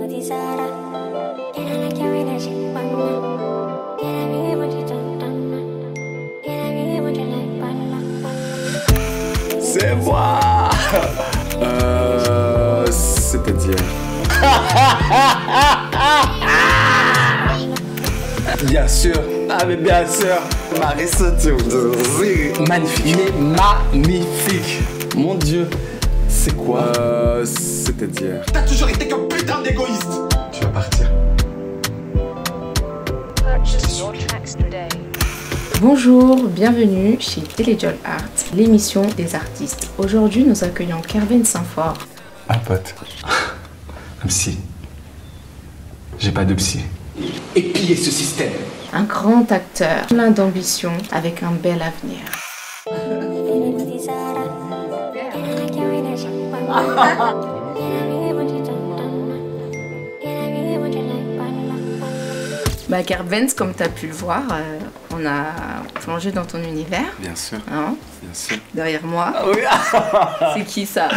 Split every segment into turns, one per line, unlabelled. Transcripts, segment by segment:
C'est moi. C'est-à-dire... Bien sûr. Ah mais bien sûr. Marissa, tu magnifique. Mais magnifique. Mon Dieu. C'est quoi? C'est-à-dire...
T'as toujours été qu'un putain d'égoïste.
Tu vas partir.
Bonjour, bienvenue chez Téléjol Art, l'émission des artistes. Aujourd'hui, nous accueillons Kervin Saint-Fort.
Un pote. Un psy. J'ai pas de psy.
Et piller ce système.
Un grand acteur, plein d'ambition, avec un bel avenir. Bah Kervin, comme tu as pu le voir, on a plongé dans ton univers.
Bien sûr.
Hein?
Bien sûr.
Derrière moi.
Ah oui.
C'est qui ça?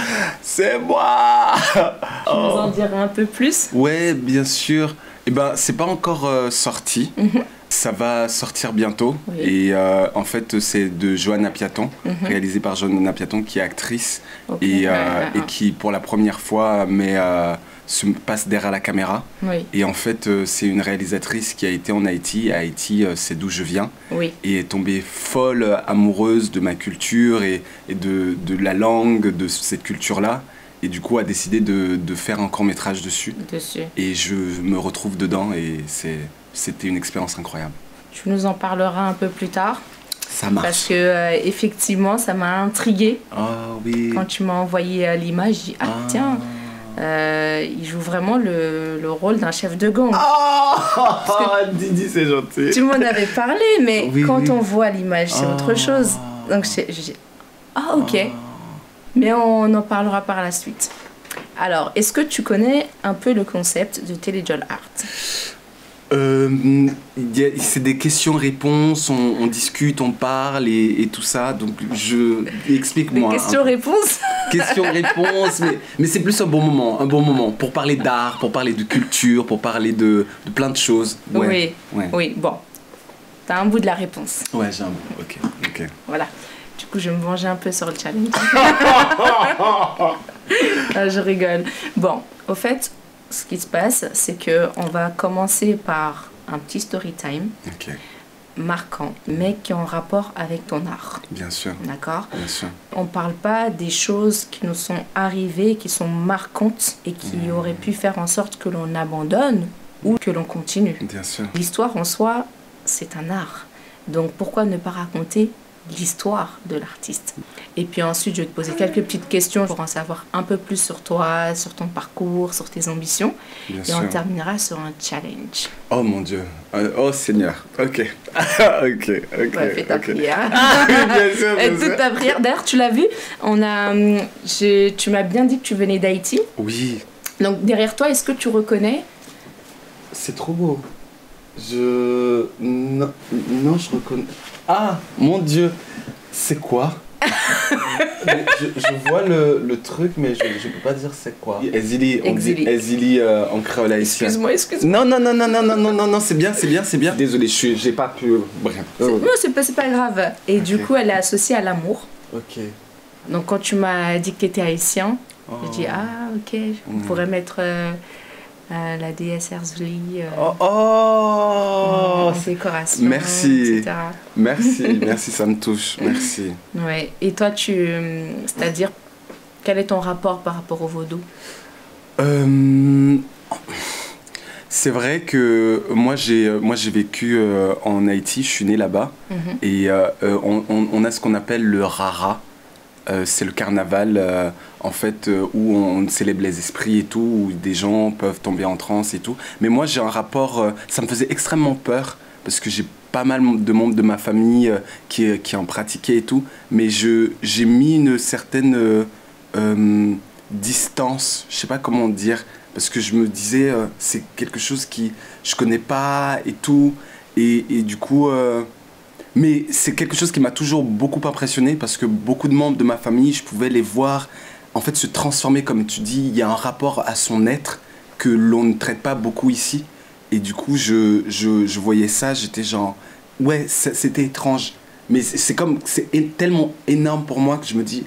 C'est moi.
Tu nous en dirais un peu plus?
Ouais, bien sûr. Eh ben, c'est pas encore sorti. Ça va sortir bientôt.
Oui.
Et en fait, c'est de Johanna Piaton, réalisé par Johanna Piaton, qui est actrice et qui, pour la première fois, se passe derrière la caméra.
Oui.
Et en fait, c'est une réalisatrice qui a été en Haïti. À Haïti, c'est d'où je viens.
Oui.
Et est tombée folle amoureuse de ma culture et de la langue de cette culture-là. Et du coup, a décidé de faire un court-métrage dessus. Et je me retrouve dedans et c'était une expérience incroyable.
Tu nous en parleras un peu plus tard.
Ça marche.
Parce que effectivement, ça m'a intriguée.
Ah oui.
Quand tu m'as envoyé l'image, j'ai dit tiens, il joue vraiment le rôle d'un chef de gang.
Didi, c'est gentil.
Tu m'en avais parlé, mais
oui,
quand
oui.
on voit l'image, c'est autre chose. Donc j'ai dit ok. Mais on en parlera par la suite. Alors, est-ce que tu connais un peu le concept de Téléjol Art?
C'est des questions-réponses, on discute, on parle et tout ça. Donc, explique-moi.
Des questions-réponses.
Questions-réponses, mais c'est plus un bon moment pour parler d'art, pour parler de culture, pour parler de plein de choses. Ouais,
oui, bon. T'as un bout de la réponse.
Ouais, j'ai un bout, ok.
Voilà. Du coup, je vais me venger un peu sur le challenge. Je rigole. Bon, au fait, ce qui se passe, c'est qu'on va commencer par un petit story time marquant, mais qui est en rapport avec ton art.
Bien sûr.
D'accord?
Bien sûr.
On ne parle pas des choses qui nous sont arrivées, qui sont marquantes et qui auraient pu faire en sorte que l'on abandonne ou que l'on continue.
Bien sûr.
L'histoire en soi, c'est un art. Donc pourquoi ne pas raconter l'histoire de l'artiste? Et puis ensuite, je vais te poser quelques petites questions pour en savoir un peu plus sur toi, sur ton parcours, sur tes ambitions.
Bien
et
sûr.
on terminera sur un challenge.
Oh mon Dieu. Oh Seigneur. Ok. Ok.
Ouais, fais ta prière.
Bien sûr, bien
Toute
sûr.
ta prière. D'ailleurs, tu l'as vu, tu m'as bien dit que tu venais d'Haïti.
Oui.
Donc derrière toi, est-ce que tu reconnais?
C'est trop beau. Non, je reconnais... Ah, mon Dieu. C'est quoi? je vois le truc, mais je peux pas dire c'est quoi. Ezili, on dit Ezili en créole haïtien.
Excuse-moi.
Non, c'est bien. Désolé, j'ai pas pu... Bref.
Non, c'est pas grave. Et du coup, elle est associée à l'amour.
Ok.
Donc quand tu m'as dit que tu étais haïtien, j'ai dit ok, on pourrait mettre la déesse Erzuli en décoration.
Merci.
Etc.
Merci, ça me touche. Merci.
Ouais. Et toi, c'est-à-dire, quel est ton rapport par rapport au vaudou?
C'est vrai que moi j'ai vécu en Haïti, je suis né là-bas et on a ce qu'on appelle le Rara. C'est le carnaval en fait où on célèbre les esprits et tout, où des gens peuvent tomber en transe et tout. Mais moi j'ai un rapport, ça me faisait extrêmement peur parce que j'ai pas mal de membres de ma famille qui en pratiquaient et tout. Mais j'ai mis une certaine distance, je sais pas comment dire, parce que je me disais c'est quelque chose qui je connais pas et tout. Et du coup... Mais c'est quelque chose qui m'a toujours beaucoup impressionné parce que beaucoup de membres de ma famille, je pouvais les voir en fait se transformer, comme tu dis, il y a un rapport à son être que l'on ne traite pas beaucoup ici. Et du coup, je voyais ça, j'étais genre, ouais, c'était étrange. Mais c'est tellement énorme pour moi que je me dis,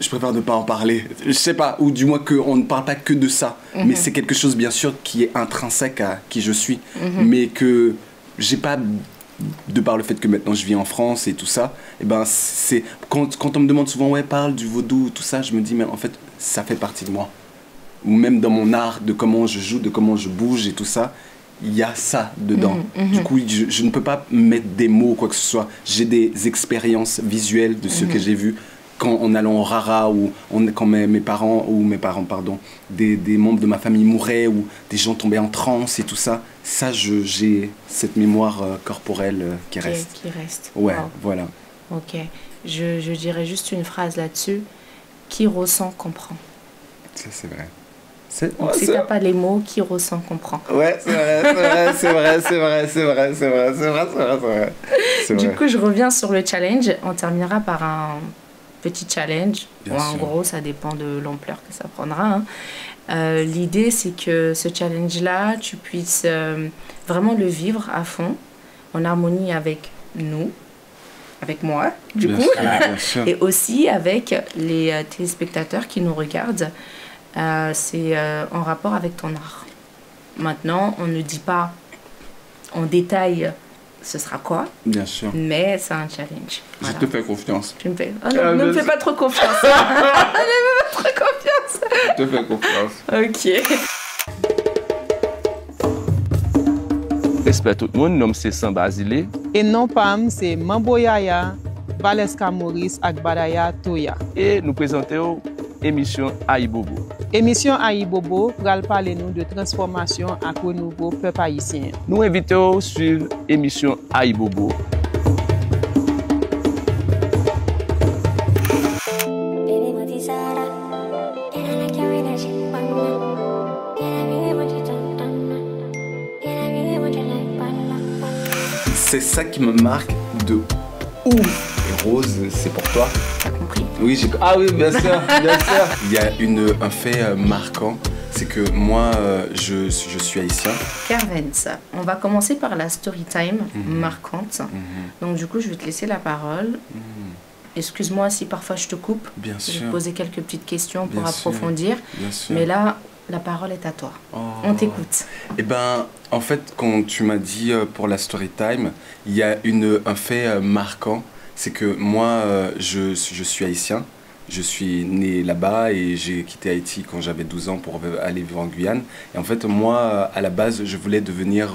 je préfère ne pas en parler. Je sais pas, ou du moins qu'on ne parle pas que de ça. Mais c'est quelque chose, bien sûr, qui est intrinsèque à qui je suis. Mais que j'ai pas, de par le fait que maintenant je vis en France et tout ça, et ben c'est quand on me demande souvent, ouais, parle du vaudou, tout ça, je me dis, mais en fait, ça fait partie de moi. Ou même dans mon art, de comment je joue, de comment je bouge et tout ça, il y a ça dedans. Du coup, je ne peux pas mettre des mots, quoi que ce soit. J'ai des expériences visuelles de ce que j'ai vu en allant au Rara, ou quand mes parents, des membres de ma famille mouraient, ou des gens tombaient en transe et tout ça. Ça, j'ai cette mémoire corporelle qui reste.
Qui reste.
Ouais,
Wow.
voilà.
Ok. Je dirais juste une phrase là-dessus. Qui ressent, comprend.
Ça, c'est vrai.
Donc, si t'as pas les mots, qui ressent, comprend.
Ouais, c'est vrai.
Du coup, je reviens sur le challenge. On terminera par un petit challenge.
Bien
En
sûr.
gros, ça dépend de l'ampleur que ça prendra. Hein. L'idée, c'est que ce challenge-là, tu puisses vraiment le vivre à fond, en harmonie avec nous, avec moi, du
Bien
coup,
sûr, bien sûr.
et aussi avec les téléspectateurs qui nous regardent. C'est en rapport avec ton art. Maintenant, on ne dit pas en détail ce sera quoi,
Bien sûr.
mais c'est un challenge. Voilà.
Je te fais confiance.
Tu me fais... Oh non, ne me fais pas trop confiance. Ne me fais pas trop confiance.
Je te fais confiance.
Ok.
Respect tout le monde, nom c'est San Basile.
Et non pam, c'est Mamboyaya, Valeska Maurice ak Badaya Toya.
Et nous présentons émission Aïbobo.
Émission Aïbobo pral parler nous de transformation ak renouveau peuple haïtien.
Nous invitons sur émission Aïbobo.
C'est ça qui me marque de ouf. Et Rose, c'est pour toi.
T'as compris.
Oui, ah oui, bien sûr, bien sûr. Il y a un fait marquant, c'est que moi, je suis haïtien.
Kervens, on va commencer par la story time marquante. Donc du coup, je vais te laisser la parole. Excuse-moi si parfois je te coupe.
Bien
Je vais
sûr.
te poser quelques petites questions pour
Bien sûr.
approfondir.
Bien sûr.
Mais là, la parole est à toi.
Oh.
On t'écoute.
Eh ben, en fait, quand tu m'as dit pour la story time, il y a un fait marquant, c'est que moi, je suis haïtien. Je suis né là-bas et j'ai quitté Haïti quand j'avais 12 ans pour aller vivre en Guyane. Et en fait, moi, à la base, je voulais devenir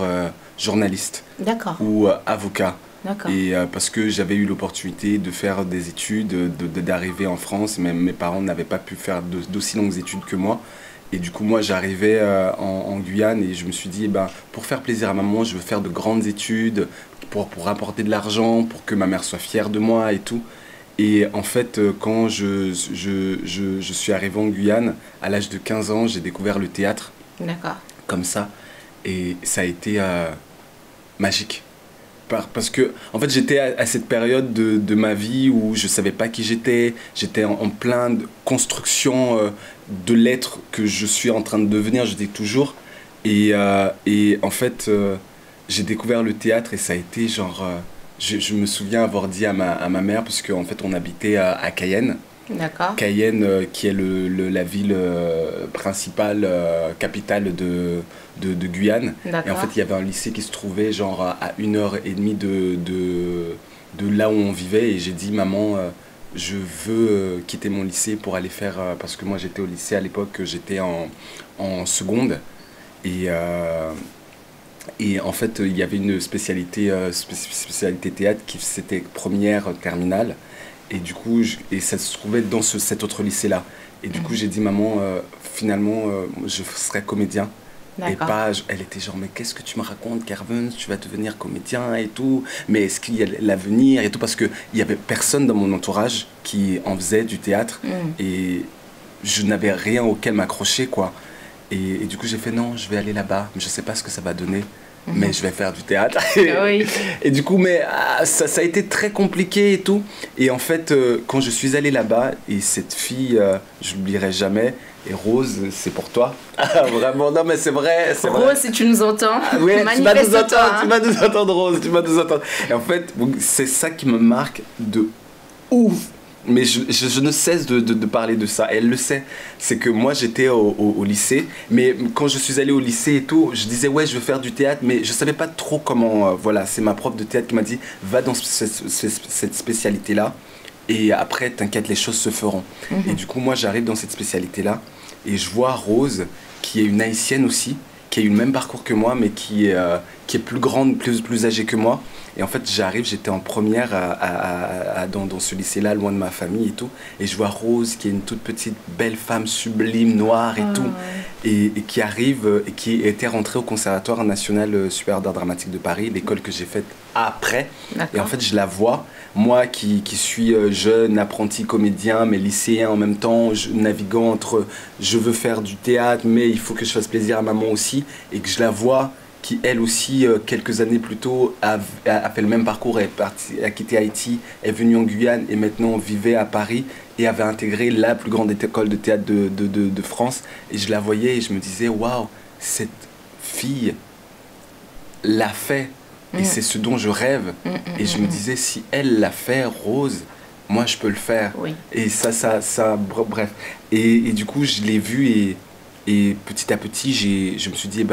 journaliste
D'accord.
ou avocat.
D'accord.
Et parce que j'avais eu l'opportunité de faire des études, d'arriver en France, mais mes parents n'avaient pas pu faire d'aussi longues études que moi. Et du coup, moi, j'arrivais en Guyane et je me suis dit, eh ben, pour faire plaisir à maman, je veux faire de grandes études, pour rapporter de l'argent, pour que ma mère soit fière de moi et tout. Et en fait, quand je suis arrivé en Guyane, à l'âge de 15 ans, j'ai découvert le théâtre,
D'accord.
comme ça. Et ça a été magique. Parce que, en fait, j'étais à cette période de ma vie où je ne savais pas qui j'étais. J'étais en plein de construction de l'être que je suis en train de devenir, je dis toujours. Et en fait, j'ai découvert le théâtre et ça a été genre... je me souviens avoir dit à ma mère, parce qu'en fait, on habitait à Cayenne.
D'accord.
Cayenne, qui est la ville principale, capitale de Guyane.
D'accord.
Et en fait, il y avait un lycée qui se trouvait genre à 1h30 de là où on vivait. Et j'ai dit, maman, je veux quitter mon lycée pour aller faire... parce que moi, j'étais au lycée à l'époque, j'étais en seconde. Et en fait, il y avait une spécialité théâtre qui c'était première, terminale. Et du coup, ça se trouvait dans cet autre lycée-là. Et du coup, j'ai dit, maman, finalement, je serai comédien. Et pas, elle était genre, mais qu'est-ce que tu me racontes, Kervens, tu vas devenir comédien et tout. Mais est-ce qu'il y a l'avenir et tout? Parce qu'il n'y avait personne dans mon entourage qui en faisait du théâtre. Et je n'avais rien auquel m'accrocher, quoi. Et du coup, j'ai fait, non, je vais aller là-bas. Mais je ne sais pas ce que ça va donner. Mais je vais faire du théâtre.
Oui.
Et du coup, mais ça a été très compliqué et tout. Et en fait, quand je suis allé là-bas, et cette fille, je l'oublierai jamais, Et Rose, c'est pour toi. Vraiment, non mais c'est vrai, c'est vrai.
Rose, si tu nous entends,
Oui, tu vas nous
manifeste-toi,
entendre,
hein.
tu vas nous entendre, Rose, tu vas nous entendre. Et en fait, c'est ça qui me marque de ouf. Mais je ne cesse de parler de ça. Et elle le sait. C'est que moi, j'étais au lycée. Mais quand je suis allé au lycée et tout, je disais, ouais, je veux faire du théâtre. Mais je ne savais pas trop comment... voilà, c'est ma prof de théâtre qui m'a dit, va dans cette spécialité-là. Et après, t'inquiète, les choses se feront. Et du coup, moi, j'arrive dans cette spécialité-là. Et je vois Rose, qui est une haïtienne aussi, qui a eu le même parcours que moi, mais qui est plus grande, plus âgée que moi. Et en fait, j'étais en première dans ce lycée-là, loin de ma famille et tout. Et je vois Rose, qui est une toute petite, belle femme sublime, noire et tout. Ouais. Et qui arrive, et qui était rentrée au Conservatoire national supérieur d'art dramatique de Paris, l'école que j'ai faite après. Et en fait, je la vois, moi qui suis jeune, apprenti comédien, mais lycéen en même temps, naviguant entre je veux faire du théâtre, mais il faut que je fasse plaisir à maman aussi. Et que je la vois qui elle aussi, quelques années plus tôt, a fait le même parcours, a quitté Haïti, est venue en Guyane et maintenant vivait à Paris et avait intégré la plus grande école de théâtre de France. Et je la voyais et je me disais, waouh, cette fille l'a fait et c'est ce dont je rêve. Et je me disais, si elle l'a fait, Rose, moi je peux le faire. Oui. Et ça, bref. Et du coup, je l'ai vue et petit à petit, je me suis dit,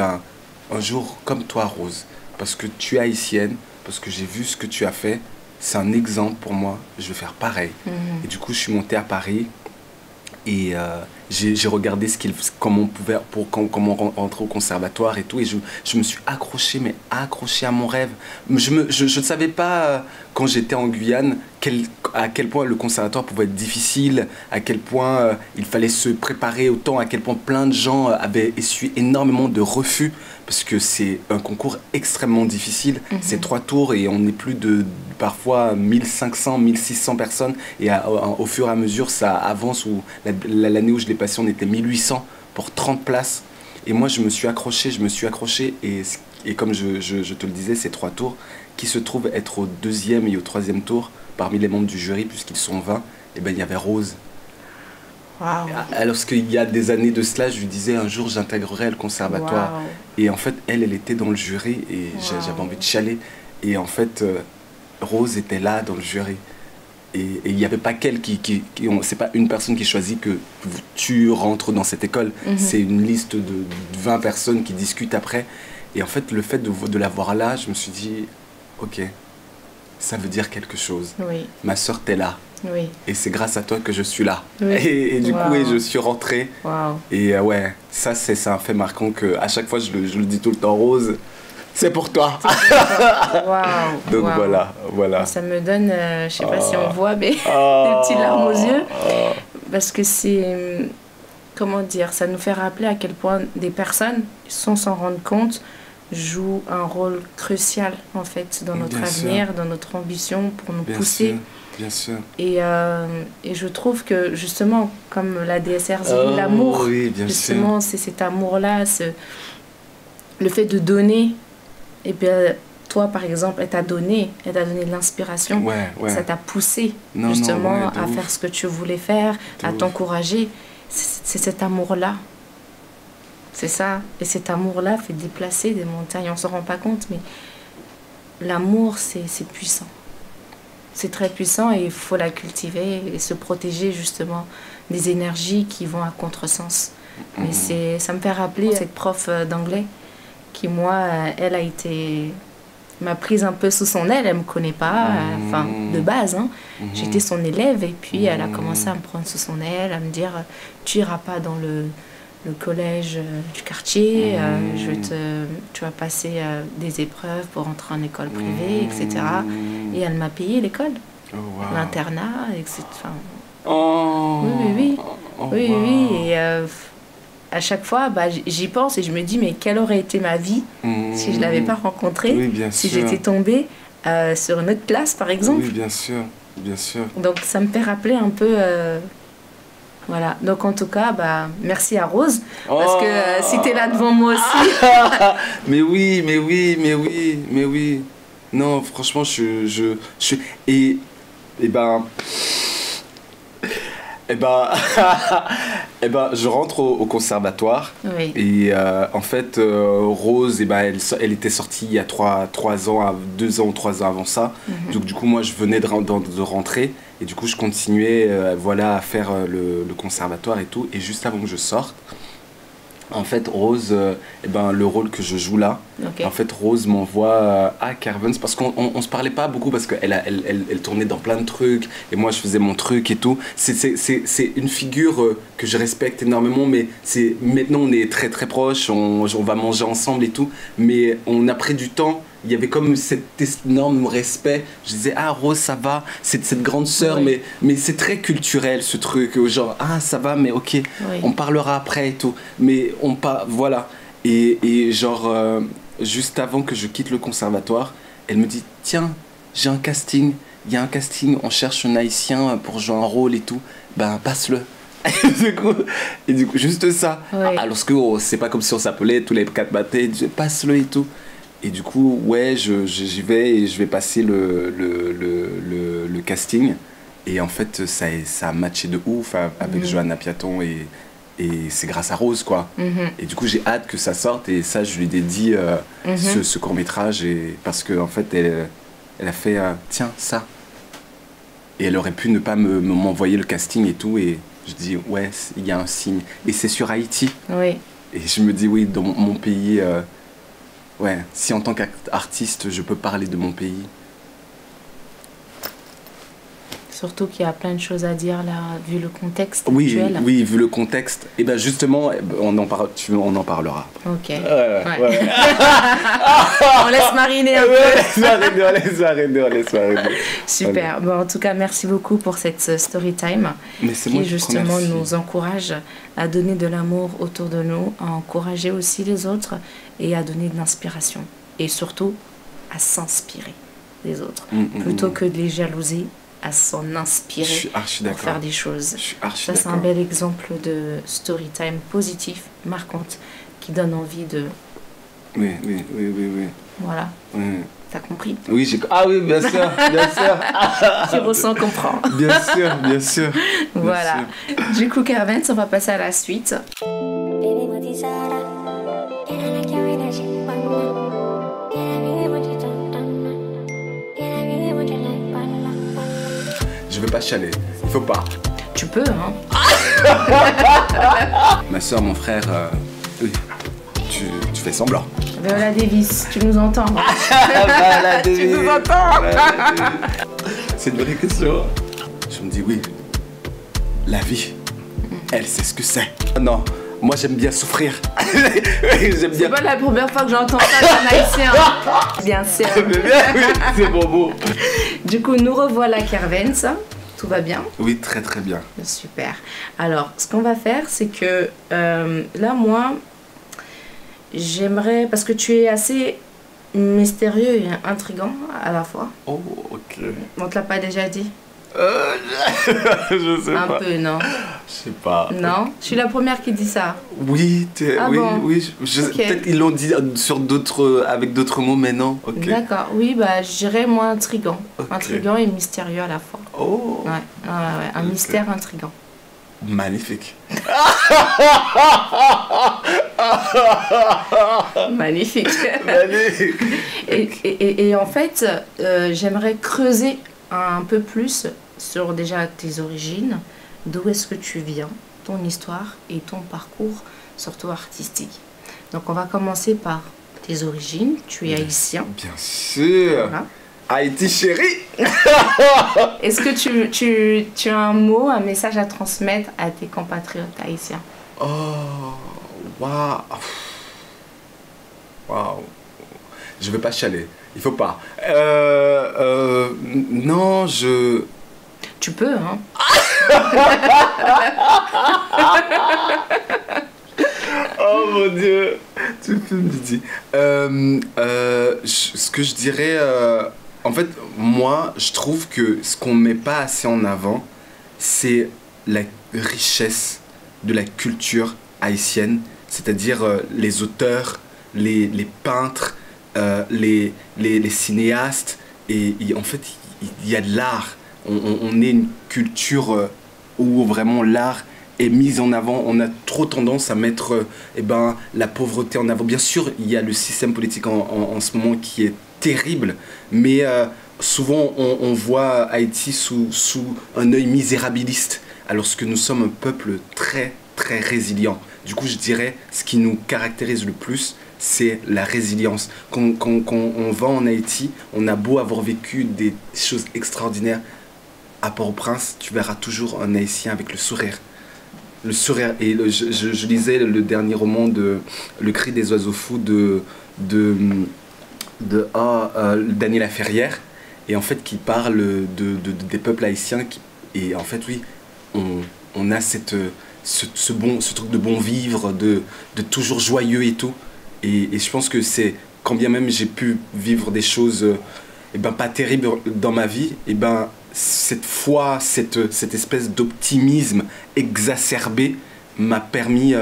un jour comme toi, Rose, parce que tu es haïtienne, parce que j'ai vu ce que tu as fait, c'est un exemple pour moi, je vais faire pareil. Et du coup, je suis montée à Paris et j'ai regardé comment rentrer au conservatoire et tout, et je me suis accroché à mon rêve. Je ne savais pas, quand j'étais en Guyane, à quel point le conservatoire pouvait être difficile, à quel point il fallait se préparer autant, à quel point plein de gens avaient essuyé énormément de refus, parce que c'est un concours extrêmement difficile. C'est 3 tours et on est plus de parfois 1500, 1600 personnes, et au fur et à mesure ça avance. L'année où je l'ai passé, on était 1800 pour 30 places. Et moi je me suis accroché et comme je te le disais, ces 3 tours qui se trouvent être au 2e et au 3e tour parmi les membres du jury, puisqu'ils sont 20, et ben il y avait Rose. Wow. Alors qu'il y a des années de cela, je lui disais un jour j'intégrerai le conservatoire. Wow. Et en fait elle était dans le jury et j'avais envie de chialer. Et en fait Rose était là dans le jury. Et il n'y avait pas qu'elle c'est pas une personne qui choisit que tu rentres dans cette école. C'est une liste de 20 personnes qui discutent après. Et en fait, le fait de la voir là, je me suis dit, ok, ça veut dire quelque chose. Oui. Ma sœur, t'es là. Oui. Et c'est grâce à toi que je suis là. Oui. Et du coup, je suis rentrée. Wow. Et ouais, ça, c'est un fait marquant que à chaque fois, je le dis tout le temps, Rose, c'est pour toi.
Wow.
Donc voilà.
Ça me donne, je sais pas si on voit, mais des petites larmes aux yeux. Parce que c'est, comment dire, ça nous fait rappeler à quel point des personnes, sans s'en rendre compte, jouent un rôle crucial en fait dans notre avenir, dans notre ambition, pour nous pousser.
Bien sûr.
Et je trouve que justement, comme la DSR dit, l'amour, justement, c'est cet amour-là, le fait de donner. Et bien, toi, par exemple, elle t'a donné de l'inspiration. Ça t'a poussé, justement, à faire ce que tu voulais faire, à t'encourager. C'est cet amour-là. C'est ça. Et cet amour-là fait déplacer des montagnes. On ne se rend pas compte, mais l'amour, c'est puissant. C'est très puissant et il faut la cultiver et se protéger, justement, des énergies qui vont à contresens. Mais ça me fait rappeler cette prof d'anglais qui, moi, elle m'a prise un peu sous son aile. Elle me connaît pas, enfin de base, hein. J'étais son élève et puis elle a commencé à me prendre sous son aile, à me dire tu iras pas dans le collège du quartier, tu vas passer des épreuves pour entrer en école privée, etc. Et elle m'a payé l'école, l'internat, etc. Oui. Et à chaque fois, j'y pense et je me dis, mais quelle aurait été ma vie si je ne l'avais pas rencontré, si j'étais tombée sur une autre classe, par exemple.
Oui, bien sûr.
Donc, ça me fait rappeler un peu... voilà. Donc, en tout cas, merci à Rose, parce que si tu es là devant moi aussi...
mais oui. Non, franchement, je suis... Eh ben, je rentre au conservatoire.
Oui.
Et en fait, Rose, eh ben, elle était sortie il y a 2 ans ou 3 ans avant ça. Donc du coup, moi, je venais de rentrer. Et du coup, je continuais voilà, à faire le conservatoire et tout. Et juste avant que je sorte, en fait, Rose, eh ben, le rôle que je joue là,
Ok.
en fait, Rose m'envoie à Carvens parce qu'on se parlait pas beaucoup parce qu'elle tournait dans plein de trucs et moi je faisais mon truc et tout. C'est une figure que je respecte énormément, mais maintenant on est très très proches, on va manger ensemble et tout, mais on a pris du temps. Il y avait comme cet énorme respect. Je disais, ah Rose, ça va, c'est cette grande sœur,
Oui.
mais c'est très culturel ce truc, genre, ah ça va, mais ok,
Oui.
on parlera après et tout. Mais voilà. Et genre, juste avant que je quitte le conservatoire, elle me dit, tiens, j'ai un casting, il y a un casting, on cherche un haïtien pour jouer un rôle et tout, ben passe-le. Et du coup, juste ça.
Oui.
Alors que c'est pas comme si on s'appelait tous les 4 matins, passe-le et tout. Et du coup, ouais, j'y vais et je vais passer le casting. Et en fait, ça a matché de ouf avec Johanna Piaton et c'est grâce à Rose, quoi. Et du coup, j'ai hâte que ça sorte et ça, je lui dédie ce court-métrage parce qu'en fait, elle a fait tiens, ça. Et elle aurait pu ne pas m'envoyer le casting et tout. Et je dis, ouais, il y a un signe. Et c'est sur Haïti.
Oui.
Et je me dis, oui, dans mon pays... ouais, si en tant qu'artiste, je peux parler de mon pays.
Surtout qu'il y a plein de choses à dire là, vu le contexte
Oui,
actuel.
oui, vu le contexte. Et bien justement, on en parlera.
Ok.
Ouais.
On laisse mariner un peu.
On laisse mariner.
Super. Bon, en tout cas, merci beaucoup pour cette story time
Mais c'est moi
qui
qui te
justement
remercie.
nous encourage à donner de l'amour autour de nous, à encourager aussi les autres et à donner de l'inspiration. Et surtout, à s'inspirer des autres. Plutôt que de les jalouser, à s'en inspirer
Je suis archi
pour
d'accord.
faire des choses.
Je suis archi
Ça, c'est un
d'accord.
bel exemple de story time positif, marquante, qui donne envie de...
Oui.
Voilà,
Oui,
t'as compris.
oui ah oui, bien sûr.
Qui ressent, comprend.
Bien sûr.
Voilà. Du coup, Carvens, on va passer à la suite.
Je veux pas chialer. Il faut pas.
Tu peux, hein.
Ma soeur, mon frère, oui. Tu fais semblant.
Viola Davis, tu nous entends.
Tu
nous entends.
C'est une vraie question. Je me dis oui. La vie, elle sait ce que c'est. Non, moi j'aime bien souffrir. J'aime
C'est
bien.
pas la première fois que j'entends ça d'un haïtien. Bien sûr.
C'est beau.
Du coup, nous revoilà Carvens. Tout va bien?
Oui, très très bien.
Super. Alors, ce qu'on va faire, c'est que là, moi, j'aimerais... Parce que tu es assez mystérieux et intriguant à la fois.
Oh, ok.
On te l'a pas déjà dit?
Je sais
Un
pas.
peu, non?
Je sais pas.
Non? Je suis la première qui dit ça.
Oui,
Ah
oui,
bon?
oui.
Ok.
Peut-être qu'ils l'ont dit avec d'autres mots, mais non. Ok.
D'accord. Oui, bah, je dirais, moi, intriguant.
Ok.
Intriguant et mystérieux à la fois.
Oh,
Ouais. Un mystère intriguant.
magnifique.
Magnifique.
Magnifique.
Et en fait, j'aimerais creuser un peu plus sur déjà tes origines, d'où est-ce que tu viens, ton histoire et ton parcours, surtout artistique. Donc on va commencer par tes origines. Tu es haïtien.
Bien sûr.
Voilà.
Haïti chérie.
Est-ce que tu as un mot, un message à transmettre à tes compatriotes haïtiens?
Oh, waouh. Waouh. Je veux pas chialer. Il faut pas. Non, je...
Tu peux, hein?
Oh mon Dieu. Tu peux me dire. Ce que je dirais... en fait, moi, je trouve que ce qu'on met pas assez en avant, c'est la richesse de la culture haïtienne. C'est-à-dire les auteurs, les peintres, les cinéastes. Et en fait, il y a de l'art. On est une culture où vraiment l'art est mise en avant. On a trop tendance à mettre la pauvreté en avant. Bien sûr, il y a le système politique en ce moment qui est terrible, mais souvent on voit Haïti sous un œil misérabiliste, alors que nous sommes un peuple très très résilient. Du coup, je dirais, ce qui nous caractérise le plus, c'est la résilience. Quand on va en Haïti, on a beau avoir vécu des choses extraordinaires, à Port-au-Prince, tu verras toujours un Haïtien avec le sourire. Le sourire. Et je lisais le dernier roman de Le cri des oiseaux fous de Daniela Ferrière, et en fait qui parle des peuples haïtiens. Et en fait, oui, on a ce truc de bon vivre, de toujours joyeux et tout. Et je pense que c'est, quand bien même j'ai pu vivre des choses pas terribles dans ma vie, cette foi, cette espèce d'optimisme exacerbé m'a permis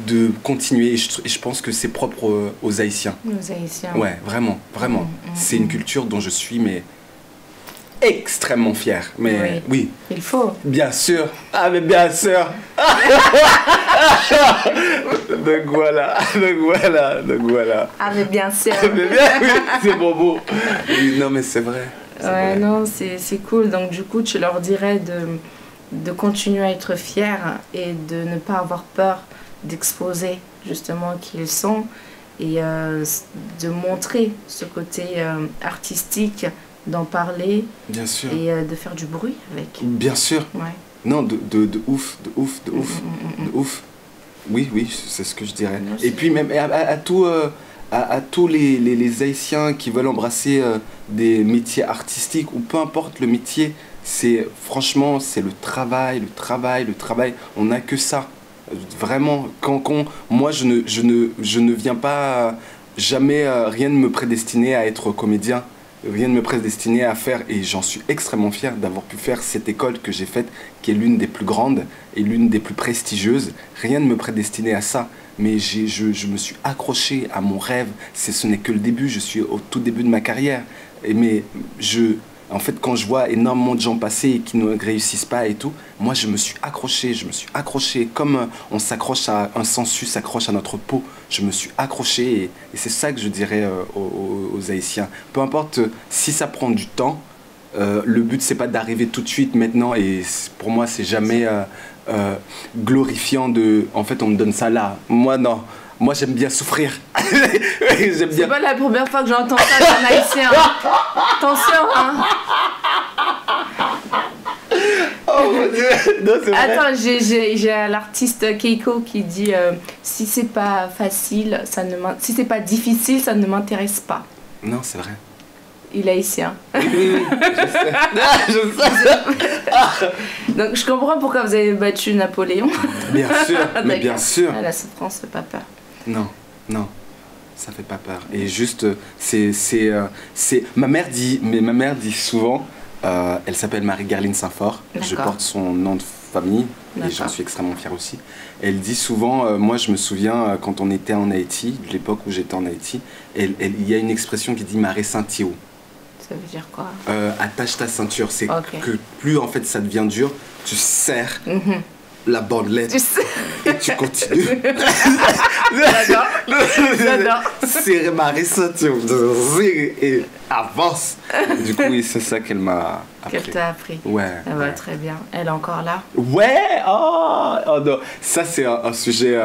de continuer. Et je pense que c'est propre aux Haïtiens.
Aux Haïtiens.
Ouais, vraiment, vraiment. C'est une culture dont je suis extrêmement fier. Mais oui.
Il faut.
Bien sûr. Ah, mais bien sûr. Donc voilà.
Ah, mais bien sûr.
Mais bien, oui, c'est beau. Oui, non, mais c'est vrai.
Ouais, non, c'est cool. Donc, du coup, tu leur dirais de continuer à être fiers et de ne pas avoir peur d'exposer justement qui ils sont et de montrer ce côté artistique, d'en parler.
Bien sûr.
Et de faire du bruit avec.
Bien sûr.
Ouais.
Non, de ouf. Oui, c'est ce que je dirais.
Non,
et puis même à tous les Haïtiens qui veulent embrasser des métiers artistiques, ou peu importe le métier, franchement, c'est le travail. On n'a que ça. Vraiment, moi, je ne viens pas, jamais, rien ne me prédestinait à être comédien. Rien ne me prédestinait à faire, et j'en suis extrêmement fier d'avoir pu faire cette école que j'ai faite, qui est l'une des plus grandes et l'une des plus prestigieuses. Rien ne me prédestinait à ça, mais je me suis accroché à mon rêve. Ce n'est que le début, je suis au tout début de ma carrière. En fait, quand je vois énormément de gens passer et qui ne réussissent pas et tout, moi je me suis accroché comme on s'accroche à un sensu, s'accroche à notre peau. Je me suis accroché, et c'est ça que je dirais aux Haïtiens. Peu importe si ça prend du temps, le but c'est pas d'arriver tout de suite maintenant, et pour moi c'est jamais glorifiant en fait on me donne ça là. Moi non. Moi, j'aime bien souffrir.
C'est pas la première fois que j'entends ça d'un Haïtien. Attention, hein.
Oh mon Dieu. Non, c'est vrai.
Attends, j'ai l'artiste Keiko qui dit si c'est pas facile, si c'est pas difficile, ça ne m'intéresse pas.
Non, c'est vrai.
Il est haïtien.
Oui, je sais.
Donc je comprends pourquoi vous avez battu Napoléon.
Bien sûr, mais bien sûr.
Ah, la souffrance fait pas peur.
Non, ça fait pas peur. Et juste, ma mère dit souvent, elle s'appelle Marie-Garline Saint-Fort. Je porte son nom de famille et j'en suis extrêmement fier aussi. Elle dit souvent, moi je me souviens quand on était en Haïti, de l'époque où j'étais en Haïti, il y a une expression qui dit Maré Saint-Thio.
Ça veut dire quoi?
Attache ta ceinture. C'est que plus en fait ça devient dur, tu serres la bandelette et tu continues.
J'adore.
Serrer ma ceinture et avance. Du coup, oui, c'est ça qu'elle m'a appris.
Qu'elle t'a appris.
Ouais.
Ah bah, très bien. Elle est encore là?
Ouais. Oh non. Ça, c'est un sujet...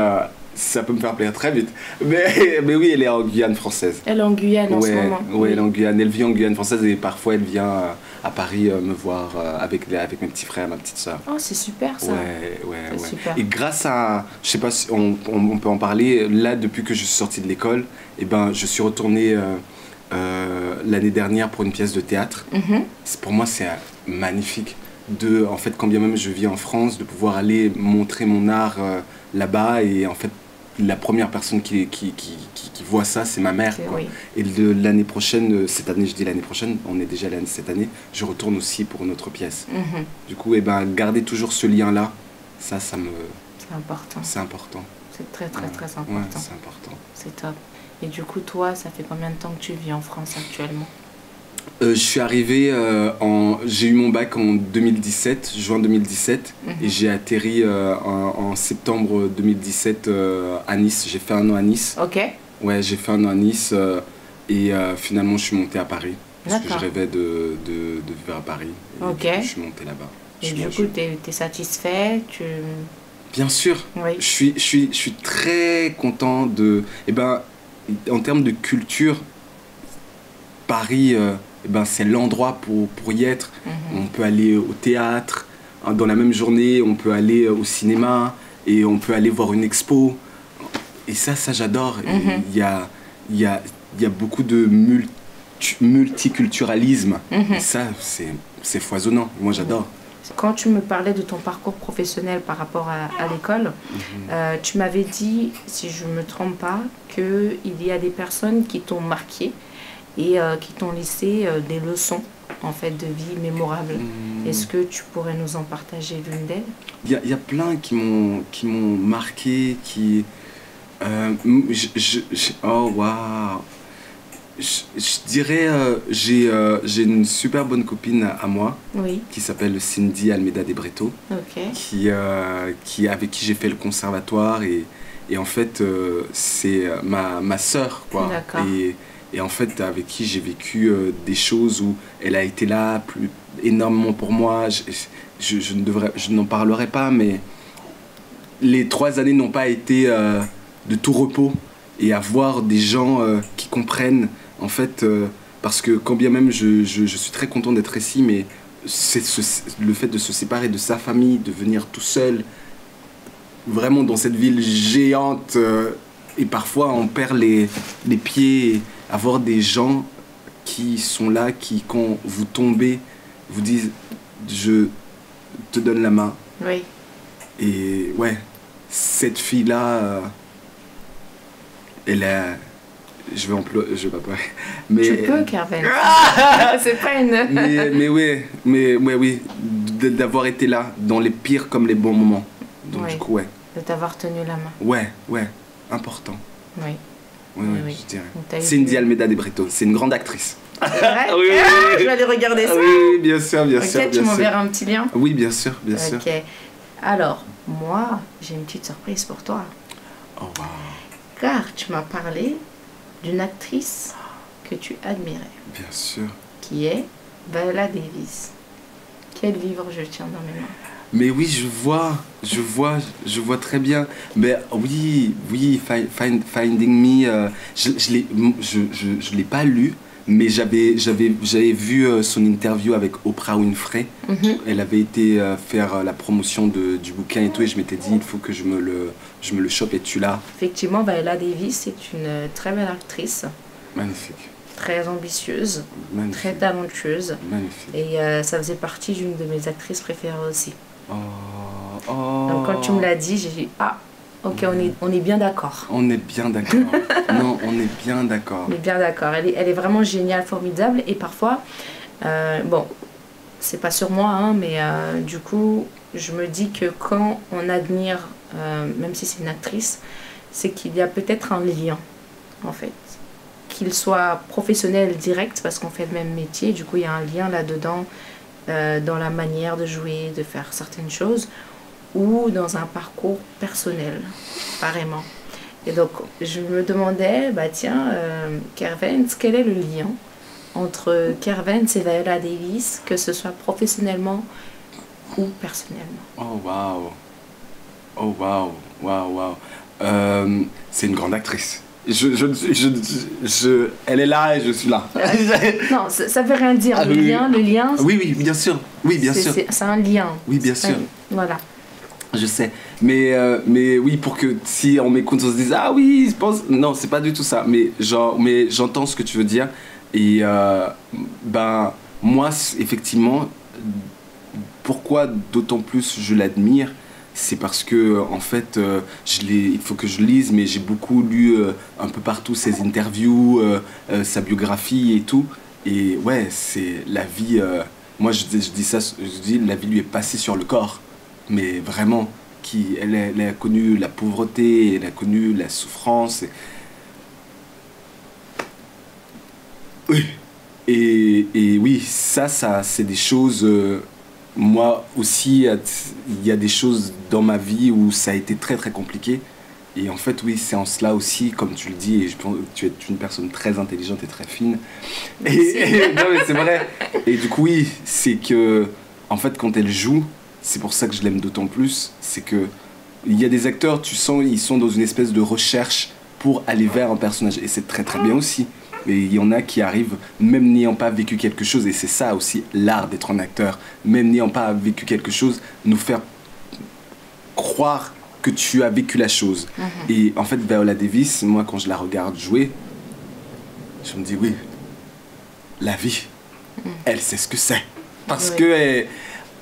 ça peut me faire plaisir très vite. Mais oui, elle est en Guyane française.
Elle est en Guyane en ce moment.
Oui, elle est en Guyane. Elle vit en Guyane française et parfois elle vient à Paris me voir avec mes petits frères, ma petite soeur.
Oh, c'est super ça.
Ouais.
Super.
Et grâce à, je sais pas si on peut en parler, là depuis que je suis sorti de l'école, je suis retourné l'année dernière pour une pièce de théâtre. Pour moi, c'est magnifique. En fait, quand bien même je vis en France, de pouvoir aller montrer mon art là-bas, et en fait la première personne qui voit ça, c'est ma mère, quoi.
Oui.
Et l'année prochaine, cette année, je dis l'année prochaine, on est déjà cette année, je retourne aussi pour une autre pièce. Du coup, garder toujours ce lien-là, ça me...
C'est important.
C'est important.
C'est très important.
Ouais, c'est important.
C'est top. Et du coup, toi, ça fait combien de temps que tu vis en France actuellement?
Je suis arrivé j'ai eu mon bac en 2017, juin 2017, et j'ai atterri en septembre 2017 à Nice. J'ai fait 1 an à Nice.
Ok.
Ouais, j'ai fait 1 an à Nice et finalement je suis monté à Paris. Parce que je
D'accord.
rêvais de vivre à Paris. Et
Ok.
du coup, je suis monté là-bas.
Et du coup, t'es satisfait?
Bien sûr.
Oui.
Je suis très content de... Eh ben, en termes de culture, Paris, eh ben, c'est l'endroit pour y être. On peut aller au théâtre, hein, dans la même journée, on peut aller au cinéma, et on peut aller voir une expo. Et ça j'adore. Il y a beaucoup de multiculturalisme. Et ça, c'est foisonnant. Moi, j'adore.
Quand tu me parlais de ton parcours professionnel par rapport à l'école, tu m'avais dit, si je ne me trompe pas, qu'il y a des personnes qui t'ont marqué et qui t'ont laissé des leçons en fait, de vie mémorables. Est-ce que tu pourrais nous en partager l'une d'elles?
Il y a plein qui m'ont marqué, qui... oh, waouh! Je dirais, j'ai une super bonne copine à moi,
Oui.
qui s'appelle Cindy Almeida de Breto,
Ok.
avec qui j'ai fait le conservatoire, et en fait, c'est ma sœur, quoi.
D'accord.
Et en fait, avec qui j'ai vécu des choses où elle a été là énormément pour moi. Je n'en parlerai pas, mais les 3 années n'ont pas été de tout repos. Et avoir des gens qui comprennent, en fait, parce que quand bien même je suis très content d'être ici, mais le fait de se séparer de sa famille, de venir tout seul, vraiment dans cette ville géante, et parfois on perd les pieds, avoir des gens qui sont là, qui quand vous tombez, vous disent « je te donne la main ».
Oui.
Et ouais, cette fille-là... elle a... Je vais pas parler. Mais...
Tu peux, Kerven. C'est pas une...
mais oui, d'avoir été là, dans les pires comme les bons moments. Donc
Oui.
du coup, ouais.
De t'avoir tenu la main.
Ouais, important.
Oui.
Oui,
Oui.
je dirais.
Donc, t'as eu-
Cindy Almeida de Breto, c'est une grande actrice.
C'est vrai?
Oui, oui,
Ah,
oui.
je vais aller regarder ça.
Oui, bien sûr, bien sûr.
Ok, tu
bien
m'enverras
sûr.
un petit lien.
Oui, bien sûr, bien sûr.
Ok. Alors, moi, j'ai une petite surprise pour toi.
Oh, wow.
Car tu m'as parlé d'une actrice que tu admirais,
Bien sûr.
qui est Viola Davis. Quel livre je tiens dans mes mains.
Mais oui, je vois très bien. Mais oui, Finding Me, je l'ai pas lu, mais j'avais vu son interview avec Oprah Winfrey. Elle avait été faire la promotion du bouquin et tout, et je m'étais dit, il faut que je me le chope, et tu l'as.
Effectivement, Viola Davis est une très belle actrice,
Magnifique,
très ambitieuse, très
magnifique,
talentueuse.
magnifique.
Et ça faisait partie d'une de mes actrices préférées aussi.
Oh.
Donc quand tu me l'as dit, j'ai dit, ah, ok, on est bien d'accord.
On est bien d'accord. Non, on est bien d'accord.
On est bien d'accord. Elle est vraiment géniale, formidable. Et parfois, bon, c'est pas sur moi, hein, mais du coup, je me dis que quand on admire, même si c'est une actrice, c'est qu'il y a peut-être un lien, en fait. Qu'il soit professionnel direct, parce qu'on fait le même métier, du coup, il y a un lien là-dedans, dans la manière de jouer, de faire certaines choses, ou dans un parcours personnel, carrément. Et donc, je me demandais, bah tiens, Kervens, quel est le lien entre Kervens et Viola Davis, que ce soit professionnellement ou personnellement?
Oh waouh. Oh waouh, waouh, waouh. C'est une grande actrice. Elle est là et je suis là.
Non, ça veut rien dire.
Ah,
Le lien,
Oui, bien sûr. Oui, bien sûr.
c'est un lien.
Oui, bien sûr.
Voilà.
Je sais. Mais oui, pour que si on m'écoute, on se dise ah oui, je pense. Non, c'est pas du tout ça. Mais j'entends ce que tu veux dire. Et ben moi, effectivement, pourquoi d'autant plus je l'admire, c'est parce que en fait, il faut que je lise, mais j'ai beaucoup lu un peu partout ses interviews, sa biographie et tout. Et ouais, c'est la vie. Moi, je dis ça, je dis la vie lui est passée sur le corps, mais vraiment, elle a connu la pauvreté, elle a connu la souffrance. Oui. Et oui, ça c'est des choses... moi aussi, il y a des choses dans ma vie où ça a été très très compliqué. Et en fait, oui, c'est en cela aussi, comme tu le dis, et je pense que tu es une personne très intelligente et très fine. Non, mais c'est vrai. Et du coup, oui, c'est que, en fait, quand elle joue, c'est pour ça que je l'aime d'autant plus, c'est que il y a des acteurs, tu sens, ils sont dans une espèce de recherche pour aller vers un personnage. Et c'est très très bien aussi. Mais il y en a qui arrivent, même n'ayant pas vécu quelque chose, et c'est ça aussi l'art d'être un acteur, même n'ayant pas vécu quelque chose, nous faire croire que tu as vécu la chose. Et en fait, Viola Davis, moi, quand je la regarde jouer, je me dis, oui, la vie, elle sait ce que c'est. Parce que,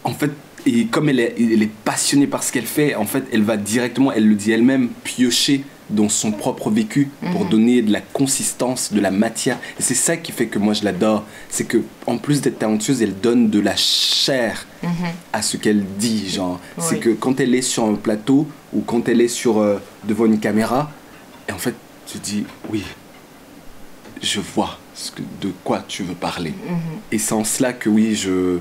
en fait, et comme elle est passionnée par ce qu'elle fait, en fait, elle va directement, elle le dit elle-même, piocher dans son propre vécu pour donner de la consistance, de la matière. Et c'est ça qui fait que moi, je l'adore. C'est que en plus d'être talentueuse, elle donne de la chair à ce qu'elle dit. Genre, c'est que quand elle est sur un plateau ou quand elle est devant une caméra, et en fait, tu dis, oui, je vois de quoi tu veux parler. Et c'est en cela que oui, je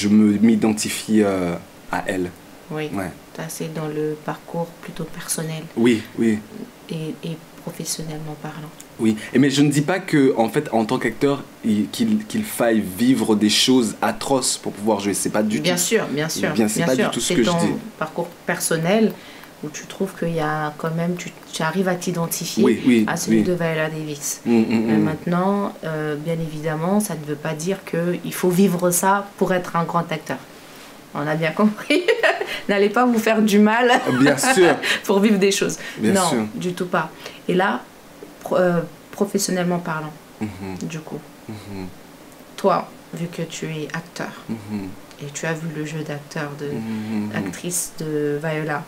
m'identifie à elle.
Oui, ça c'est dans le parcours plutôt personnel.
Oui.
Et professionnellement parlant.
Oui, mais je ne dis pas que, en fait, en tant qu'acteur, qu'il faille vivre des choses atroces pour pouvoir jouer. C'est pas du tout.
Bien sûr.
C'est pas du tout ce que je dis.
C'est ton parcours personnel où tu trouves qu'il y a quand même, tu arrives à t'identifier à celui de Viola Davis. Maintenant, bien évidemment, ça ne veut pas dire qu'il faut vivre ça pour être un grand acteur. On a bien compris. N'allez pas vous faire du mal
bien sûr.
pour vivre des choses.
Bien
non,
sûr.
du tout pas. Et là, professionnellement parlant, du coup, toi, vu que tu es acteur, et tu as vu le jeu d'acteur, actrice de Viola,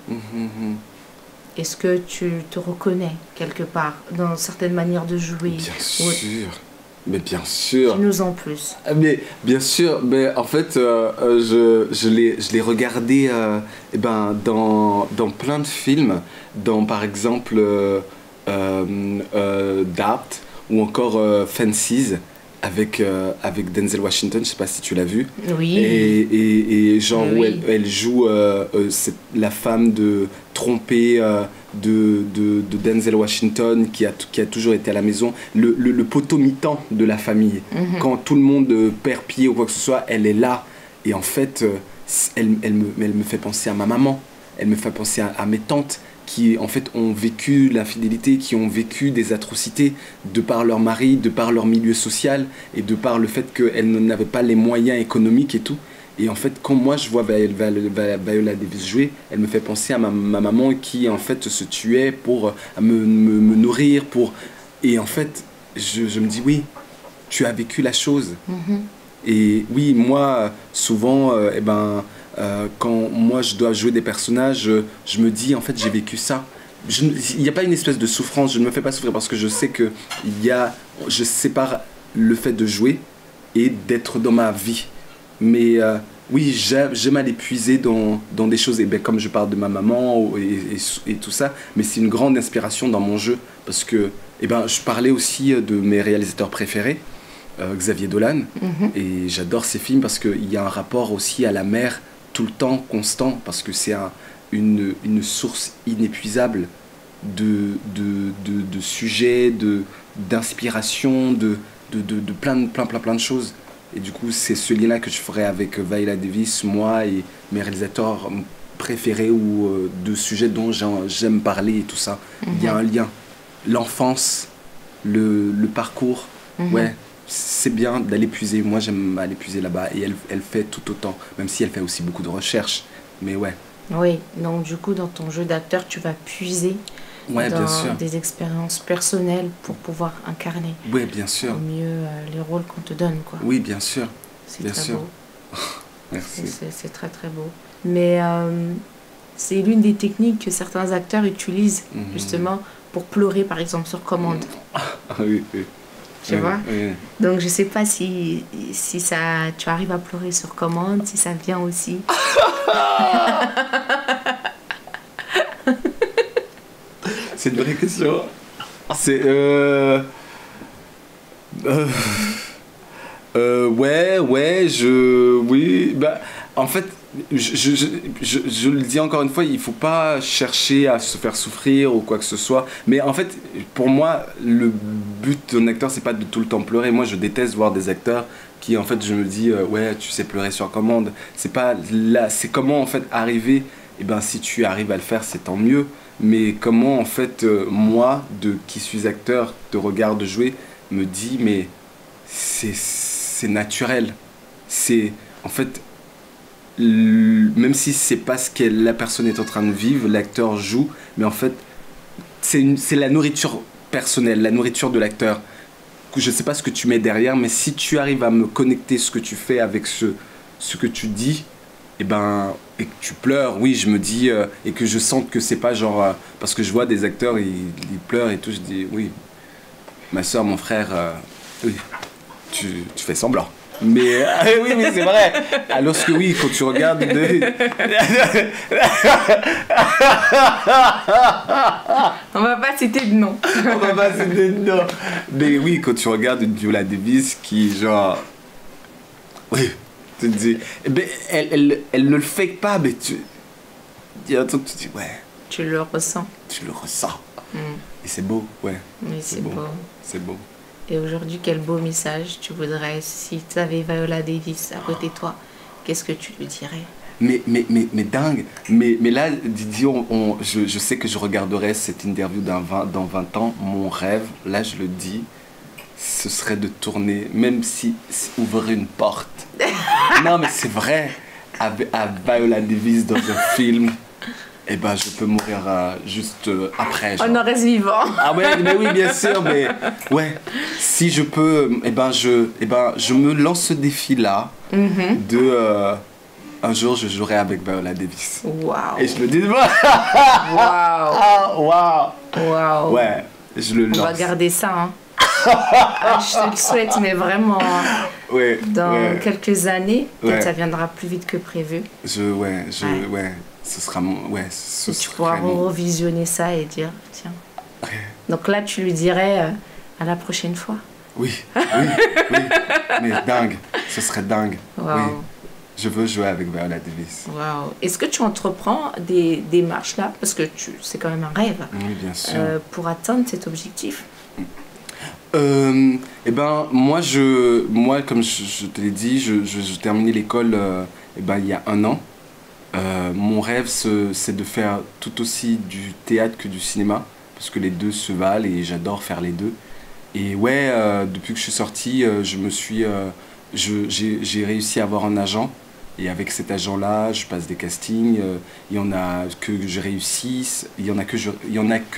est-ce que tu te reconnais quelque part dans certaines manières de jouer?
Bien sûr. Mais bien sûr.
Dis-nous en plus.
Mais bien sûr, mais en fait, je l'ai regardé dans plein de films, dans par exemple Doubt ou encore Fences avec Denzel Washington, je sais pas si tu l'as vu.
Oui.
Et genre où elle joue la femme trompée de Denzel Washington qui a toujours été à la maison, le poteau mi-temps de la famille. Quand tout le monde perd pied ou quoi que ce soit, elle est là. Et en fait, elle me fait penser à ma maman, elle me fait penser à mes tantes qui en fait ont vécu l'infidélité, qui ont vécu des atrocités de par leur mari, de par leur milieu social et de par le fait qu'elles n'avaient pas les moyens économiques et tout. Et en fait, quand moi je vois Viola Davis jouer, elle me fait penser à ma maman qui en fait se tuait pour me nourrir. Et en fait, je me dis oui, tu as vécu la chose. Et oui, moi, souvent, quand moi je dois jouer des personnages, je me dis en fait j'ai vécu ça. Il n'y a pas une espèce de souffrance, je ne me fais pas souffrir parce que je sais que je sépare le fait de jouer et d'être dans ma vie. Mais oui, j'aime aller puiser dans des choses, et comme je parle de ma maman et tout ça, mais c'est une grande inspiration dans mon jeu parce que je parlais aussi de mes réalisateurs préférés, Xavier Dolan, et j'adore ses films parce qu'il y a un rapport aussi à la mer tout le temps, constant, parce que c'est une source inépuisable de sujets, d'inspiration, de plein de choses. Et du coup, c'est ce lien-là que je ferai avec Viola Davis, moi et mes réalisateurs préférés ou de sujets dont j'aime parler et tout ça. Il y a un lien. L'enfance, le parcours, ouais, c'est bien d'aller puiser. Moi, j'aime aller puiser là-bas et elle fait tout autant, même si elle fait aussi beaucoup de recherches. Mais ouais.
Oui, donc du coup, dans ton jeu d'acteur, tu vas puiser dans des expériences personnelles pour pouvoir incarner
bien sûr.
au mieux les rôles qu'on te donne, quoi.
Oui, bien sûr.
C'est
bien
très
sûr.
beau.
Merci.
C'est très très beau. Mais c'est l'une des techniques que certains acteurs utilisent justement pour pleurer, par exemple, sur commande.
Oui.
Tu vois?
Oui.
Donc je sais pas si tu arrives à pleurer sur commande, si ça vient aussi.
C'est une vraie question. C'est Ouais, oui, bah, en fait, je le dis encore une fois, il faut pas chercher à se faire souffrir ou quoi que ce soit. Mais en fait, pour moi, le but d'un acteur, c'est pas de tout le temps pleurer. Moi, je déteste voir des acteurs qui, en fait, je me dis, ouais, tu sais pleurer sur commande. C'est pas là, c'est comment, en fait, arriver. Et ben, si tu arrives à le faire, c'est tant mieux. Mais comment, en fait, moi, qui suis acteur, te regarde jouer, me dis, mais c'est naturel. C'est, en fait, même si c'est pas ce que la personne est en train de vivre, l'acteur joue, mais en fait, c'est la nourriture personnelle, la nourriture de l'acteur. Je sais pas ce que tu mets derrière, mais si tu arrives à me connecter ce que tu fais avec ce que tu dis, et que tu pleures, oui, je me dis, et que je sens que c'est pas genre, parce que je vois des acteurs, ils pleurent et tout, je dis, oui, ma soeur, mon frère, oui, tu fais semblant. Mais oui, mais c'est vrai. Alors que oui, quand tu regardes
On va pas citer de nom.
On va pas citer de nom. Mais oui, quand tu regardes une Viola Davis qui genre, oui, tu te dis, elle ne le fake pas, mais il y a un truc que tu dis, ouais.
Tu le ressens.
Tu le ressens. Et c'est beau, ouais.
Oui, c'est beau.
C'est beau.
Et aujourd'hui, quel beau message tu voudrais, si tu avais Viola Davis à côté de toi, qu'est-ce que tu lui dirais?
Mais dingue. Mais là, Didier, je sais que je regarderai cette interview dans 20 ans. Mon rêve, là je le dis, ce serait de tourner, même si ouvrir une porte. Non, mais c'est vrai. À Viola Davis dans un film. Eh ben, je peux mourir juste après. Genre.
On en reste vivant.
Ah ouais, mais oui, bien sûr, mais ouais. Si je peux, je me lance ce défi-là de un jour je jouerai avec Viola Davis.
Waouh.
Et je le dis moi.
Waouh.
Ouais, je le lance.
On va garder ça. Hein. Je te le souhaite, mais vraiment.
Ouais.
Dans quelques années, peut-être ça viendra plus vite que prévu.
Ouais. Ce sera mon. Ouais,
tu pourras revisionner ça et dire tiens. Ouais. Donc là, tu lui dirais à la prochaine fois.
Oui. Mais dingue. Ce serait dingue.
Wow.
Oui. Je veux jouer avec Viola Davis.
Wow. Est-ce que tu entreprends des démarches là? Parce que c'est quand même un rêve.
Oui, bien sûr.
Pour atteindre cet objectif.
Moi, comme je te l'ai dit, je terminais l'école il y a 1 an. Mon rêve, c'est de faire tout aussi du théâtre que du cinéma, parce que les deux se valent et j'adore faire les deux. Et ouais, depuis que je suis sorti, j'ai réussi à avoir un agent. Et avec cet agent-là, je passe des castings. Il y en a que je réussisse, il y en a que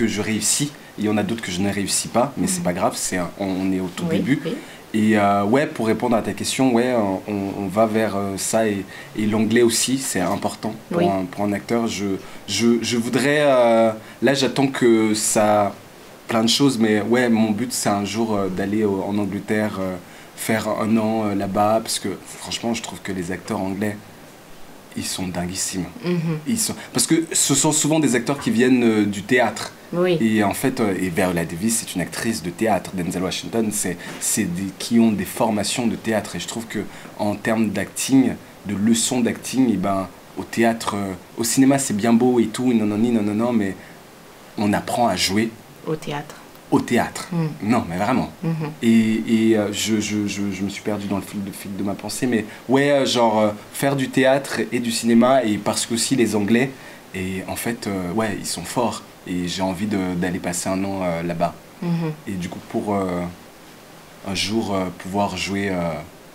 je réussis, il y en a d'autres que je ne réussis pas, mais c'est pas grave, on est au tout début. Oui. Et ouais, pour répondre à ta question, ouais, on va vers ça et l'anglais aussi, c'est important pour un acteur. Je voudrais, là j'attends que ça, plein de choses, mais ouais, mon but c'est un jour d'aller en Angleterre, faire 1 an là-bas, parce que franchement je trouve que les acteurs anglais, ils sont dinguissimes. Parce que ce sont souvent des acteurs qui viennent du théâtre. Oui. Et en fait, Viola Davis, c'est une actrice de théâtre. Denzel Washington, qui ont des formations de théâtre. Et je trouve qu'en termes d'acting, de leçons d'acting, au théâtre, au cinéma, c'est bien beau et tout, non, mais on apprend à jouer.
Au théâtre.
Au théâtre. Non, mais vraiment. Et je me suis perdu dans le fil de ma pensée, mais ouais, faire du théâtre et du cinéma, et parce qu'aussi les Anglais, et en fait, ouais, ils sont forts, et j'ai envie d'aller passer 1 an là-bas. Et du coup, pour un jour pouvoir jouer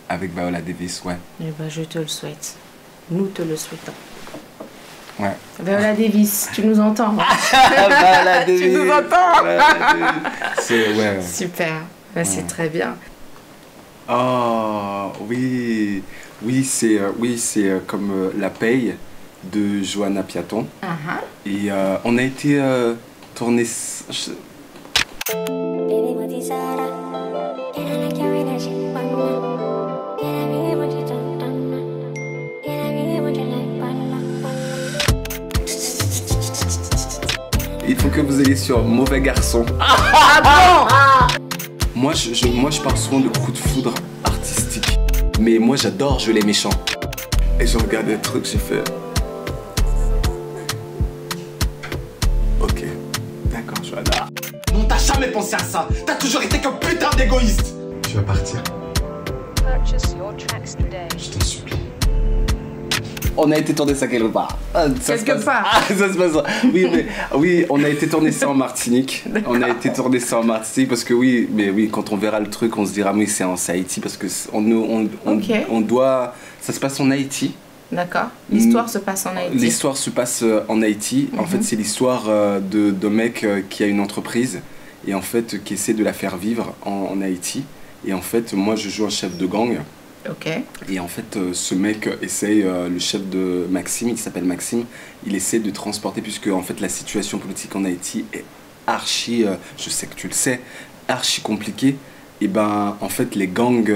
avec Viola Davis, ouais.
Eh ben, je te le souhaite. Nous te le souhaitons.
Ouais.
Viola Davis, tu nous entends?
Viola Davis.
Tu nous entends?
Ouais.
Super, c'est très bien.
Oh, oui, c'est comme La Paye de Johanna Piaton. Et on a été tourné... Il faut que vous alliez sur Mauvais Garçon. Moi, je parle souvent de coups de foudre artistiques. Mais moi, j'adore jouer les méchants. Et je regarde des trucs, j'ai fait... Ok, d'accord, Johanna.
Non, t'as jamais pensé à ça. T'as toujours été qu'un putain d'égoïste.
Tu vas partir.
Purchase your tracks today.
Je t'en supplie. On a été tourner ça quelque part.
Quelque part.
Ah, ça se passe. Oui, on a été tourner ça en Martinique. On a été tourner ça en Martinique parce que oui, quand on verra le truc, on se dira oui, c'est en Haïti parce que on doit. Ça se passe en Haïti.
D'accord. L'histoire se passe en Haïti.
L'histoire se passe en Haïti. En fait, c'est l'histoire d'un mec qui a une entreprise et en fait qui essaie de la faire vivre en Haïti. Et en fait, moi, je joue un chef de gang.
Ok.
Et en fait, ce mec essaye, le chef de Maxime, il s'appelle Maxime, il essaie de transporter, puisque en fait la situation politique en Haïti est archi, je sais que tu le sais, archi compliquée. Et ben, en fait, les gangs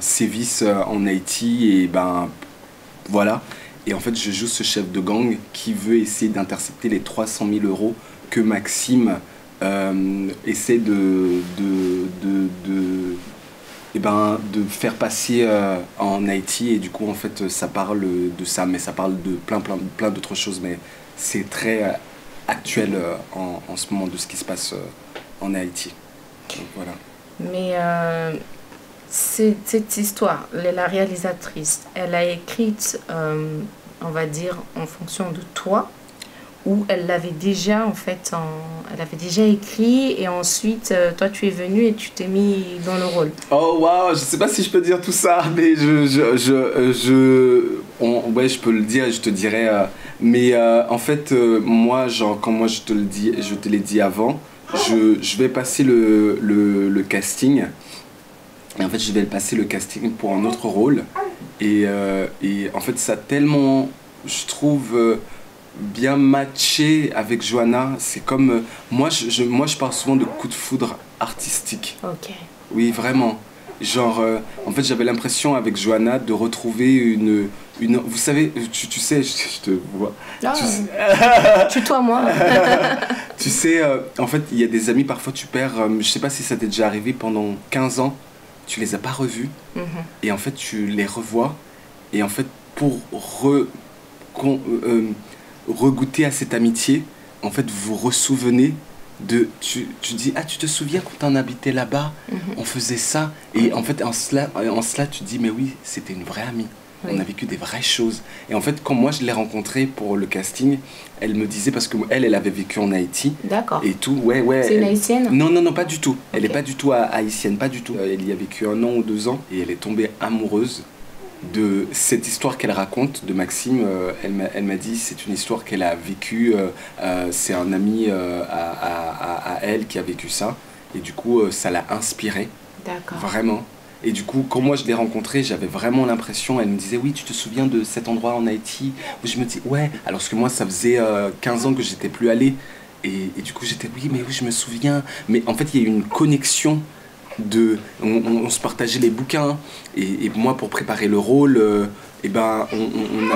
sévissent en Haïti et ben voilà. Et en fait, je joue ce chef de gang qui veut essayer d'intercepter les 300 000 euros que Maxime essaie de faire passer en Haïti. Et du coup, en fait, ça parle de ça, mais ça parle de plein d'autres choses. Mais c'est très actuel en ce moment de ce qui se passe en Haïti. Donc, voilà.
Mais cette histoire, la réalisatrice, elle a écrite, on va dire, en fonction de toi, ou elle l'avait déjà en fait, elle avait déjà écrit et ensuite toi tu es venu et tu t'es mis dans le rôle.
Oh waouh, je sais pas si je peux dire tout ça, mais ouais, je peux le dire et je te dirai. Mais en fait, moi, genre, quand moi je te l'ai dit avant, je vais passer le casting. Et en fait, je vais passer le casting pour un autre rôle. Et en fait, ça a tellement, je trouve, bien matché avec Johanna. C'est comme... moi, je parle souvent de coups de foudre artistique.
Ok.
Oui, vraiment. Genre, en fait, j'avais l'impression avec Johanna de retrouver une vous savez, tu sais, je te vois.
Ah, tutoie-moi.
Tu sais, en fait, il y a des amis, parfois tu perds, je sais pas si ça t'est déjà arrivé pendant 15 ans, tu les as pas revus, et en fait, tu les revois, et en fait, pour regoûter à cette amitié, en fait, vous vous ressouvenez de... Tu dis, ah, tu te souviens quand on habitait là-bas, on faisait ça, et en fait, en cela, tu dis, mais oui, c'était une vraie amie. Oui. On a vécu des vraies choses. Et en fait, quand moi je l'ai rencontrée pour le casting, elle me disait, parce qu'elle avait vécu en Haïti.
D'accord.
Et tout, ouais.
C'est une haïtienne ?
Non, pas du tout. Okay. Elle n'est pas du tout haïtienne, pas du tout. Elle y a vécu 1 an ou 2 ans et elle est tombée amoureuse de cette histoire qu'elle raconte de Maxime. Elle m'a dit, c'est une histoire qu'elle a vécue. C'est un ami à elle qui a vécu ça. Et du coup, ça l'a inspirée.
D'accord.
Vraiment. Et du coup, quand moi je l'ai rencontrée, j'avais vraiment l'impression, elle me disait, oui, tu te souviens de cet endroit en Haïti? Où je me dis, ouais, alors que moi, ça faisait 15 ans que j'étais plus allé. Et du coup, j'étais, oui, je me souviens. Mais en fait, il y a eu une connexion on se partageait les bouquins. Et moi, pour préparer le rôle, on a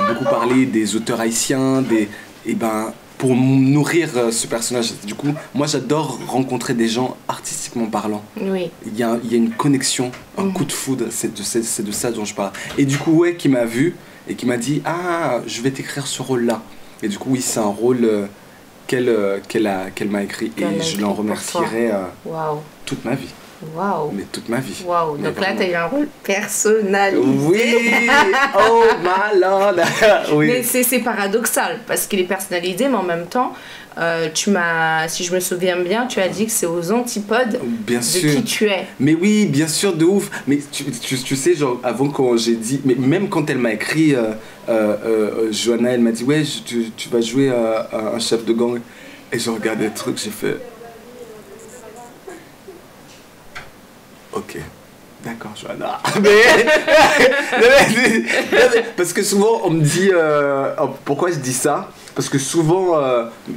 beaucoup parlé des auteurs haïtiens, pour nourrir ce personnage. Du coup, moi j'adore rencontrer des gens artistiquement parlant.
Oui.
Il y a une connexion, un coup de foudre, c'est de ça dont je parle. Et du coup, ouais, qui m'a vu et qui m'a dit, ah, je vais t'écrire ce rôle-là. Et du coup, oui, c'est un rôle qu'elle m'a écrit et je l'en remercierai toute ma vie.
Waouh.
Mais toute ma vie.
Waouh. Donc là, tu as eu un rôle personnalisé.
Oui. Oh, malade. Oui.
Mais c'est paradoxal parce qu'il est personnalisé, mais en même temps, si je me souviens bien, tu as dit que c'est aux antipodes
bien sûr.
De qui tu es.
Mais oui, bien sûr, de ouf. Mais tu sais, genre, avant quand j'ai dit... Mais même quand elle m'a écrit, Johanna, elle m'a dit, ouais, tu vas jouer un chef de gang. Et je regardais le truc, j'ai fait... Ok, d'accord, Johanna. Parce que souvent, on me dit... pourquoi je dis ça? Parce que souvent,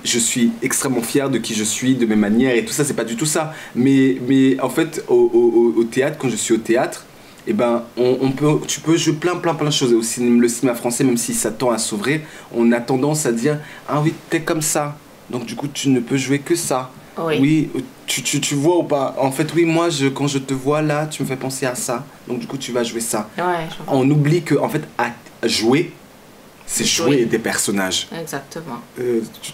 je suis extrêmement fier de qui je suis, de mes manières et tout ça, c'est pas du tout ça. Mais en fait, au théâtre, quand je suis au théâtre, eh ben, tu peux jouer plein de choses. Et aussi, le cinéma français, même si ça tend à s'ouvrir, on a tendance à dire « Ah oui, t'es comme ça, donc du coup, tu ne peux jouer que ça. »
Oui.
Oui, tu vois ou pas? En fait, oui, moi, quand je te vois là, tu me fais penser à ça. Donc, du coup, tu vas jouer ça.
Ouais, je vois.
On oublie que, en fait, jouer, c'est jouer des personnages.
Exactement.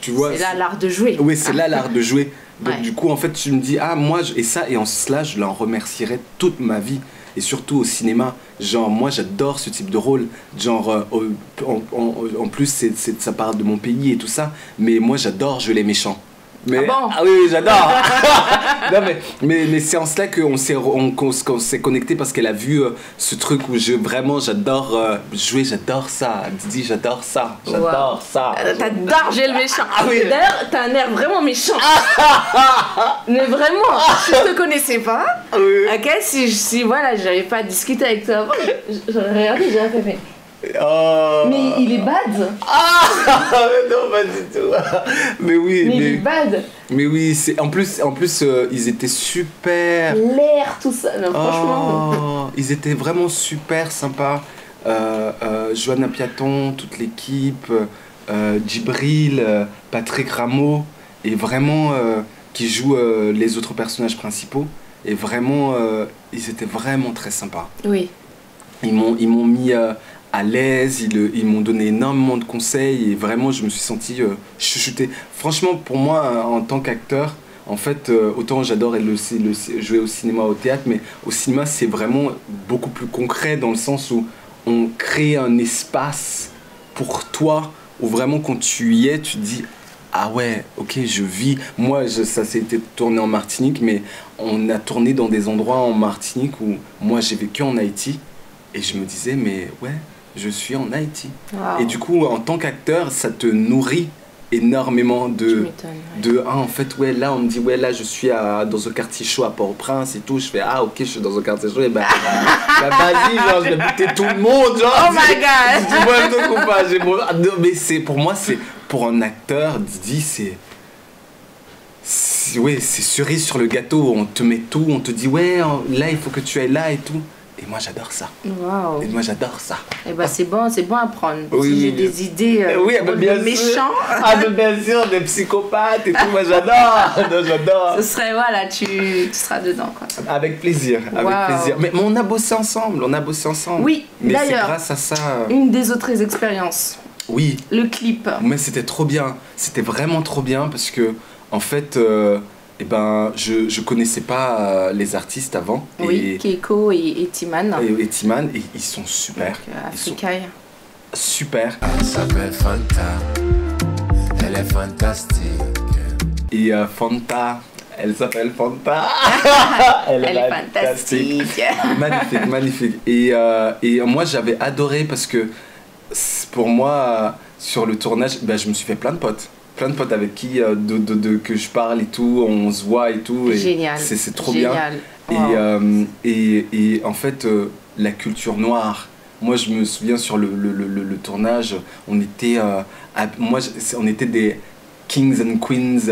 Tu vois?
C'est là l'art de jouer.
Oui, c'est là l'art de jouer. Donc,
Ouais.
du coup, en fait, tu me dis, ah, moi, et en cela, je l'en remercierai toute ma vie. Et surtout au cinéma. Genre, moi, j'adore ce type de rôle. Genre, en plus, ça parle de mon pays et tout ça. Mais moi, j'adore jouer les méchants. Mais,
Ah bon?
oui, oui, j'adore. Non, mais c'est en cela qu'on qu'on s'est connecté parce qu'elle a vu ce truc où j'adore jouer, j'adore ça. Didi, j'adore ça. J'adore ça.
T'adores jouer le méchant.
Ah oui.
D'ailleurs, t'as un air vraiment méchant. Mais vraiment, si je te connaissais pas,
Oui.
ok, si voilà, j'avais pas discuté avec toi avant, j'aurais regardé, j'aurais fait,
Oh.
mais il est bad.
Non, pas du tout. Mais oui,
Mais il est bad.
mais oui, en plus ils étaient super.
L'air, tout ça. Non, franchement.
Oh, ils étaient vraiment super sympas. Johanna Piaton, toute l'équipe, Djibril, Patrick Rameau, et vraiment qui jouent les autres personnages principaux. Et vraiment, ils étaient vraiment très sympas.
Oui.
Ils m'ont mis à l'aise, ils m'ont donné énormément de conseils et vraiment je me suis senti chouchouté. Franchement, pour moi, en tant qu'acteur, en fait, autant j'adore jouer au cinéma, au théâtre, mais au cinéma, c'est vraiment beaucoup plus concret dans le sens où on crée un espace pour toi, où vraiment quand tu y es, tu te dis ah ouais, ok, je vis. Moi, ça s'est été tourné en Martinique, mais on a tourné dans des endroits en Martinique où moi j'ai vécu en Haïti et je me disais mais ouais, je suis en Haïti.
Wow.
Et du coup, en tant qu'acteur, ça te nourrit énormément
Tu m'étonnes, ouais.
en fait, ouais, là, on me dit, ouais, là, je suis dans un quartier chaud à Port-au-Prince et tout. Je fais, ah, ok, je suis dans un quartier chaud, et bah vas-y, genre, je vais buter tout le monde, genre.
Oh my god!
Tu vois le truc ou pas? Non, mais pour moi, pour un acteur, Didi, ouais, c'est cerise sur le gâteau. On te met tout, on te dit, ouais, là, il faut que tu ailles là et tout. Et moi, j'adore ça.
Waouh!
Et moi, j'adore ça.
Eh ben, c'est bon à prendre.
Oui.
Si j'ai des idées
Oui,
de
bien sûr.
méchants,
Ah, mais bien sûr, des psychopathes et tout, moi j'adore. Non, j'adore.
ce serait, voilà, tu seras dedans, quoi.
Avec plaisir, avec
Wow.
plaisir. Mais on a bossé ensemble,
Oui,
Mais c'est
d'ailleurs,
grâce à ça.
une des autres expériences,
Oui,
le clip.
mais c'était trop bien. C'était vraiment trop bien parce que, en fait, eh ben, je connaissais pas les artistes avant.
Oui, Keiko et Timan.
Et Timan, et ils sont super.
Donc,
Ils sont
Africaï.
super.
Elle s'appelle Fanta, elle est fantastique.
Et Fanta, elle s'appelle Fanta.
Elle est fantastique.
Magnifique, magnifique. Et moi, j'avais adoré parce que pour moi, sur le tournage, ben, je me suis fait plein de potes. Plein de potes avec qui que je parle et tout, on se voit et tout. Et
Génial.
C'est trop
Génial.
bien.
Wow.
Et en fait, la culture noire. Moi, je me souviens sur le tournage, on était, on était des kings and queens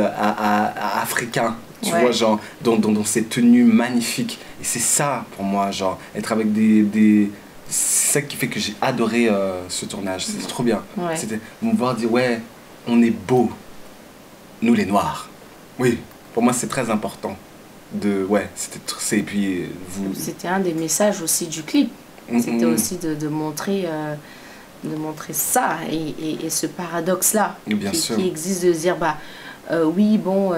africains. Tu
Ouais.
vois, genre, dans ces tenues magnifiques. Et c'est ça, pour moi, genre, être avec c'est ça qui fait que j'ai adoré ce tournage. C'était trop bien.
Ouais.
C'était me voir dire, ouais, on est beau, nous les Noirs. Oui, pour moi, c'est très important. Ouais, et puis, vous...
C'était un des messages aussi du clip. C'était aussi de montrer ça et ce paradoxe-là qui existe, de dire, bah, oui, bon,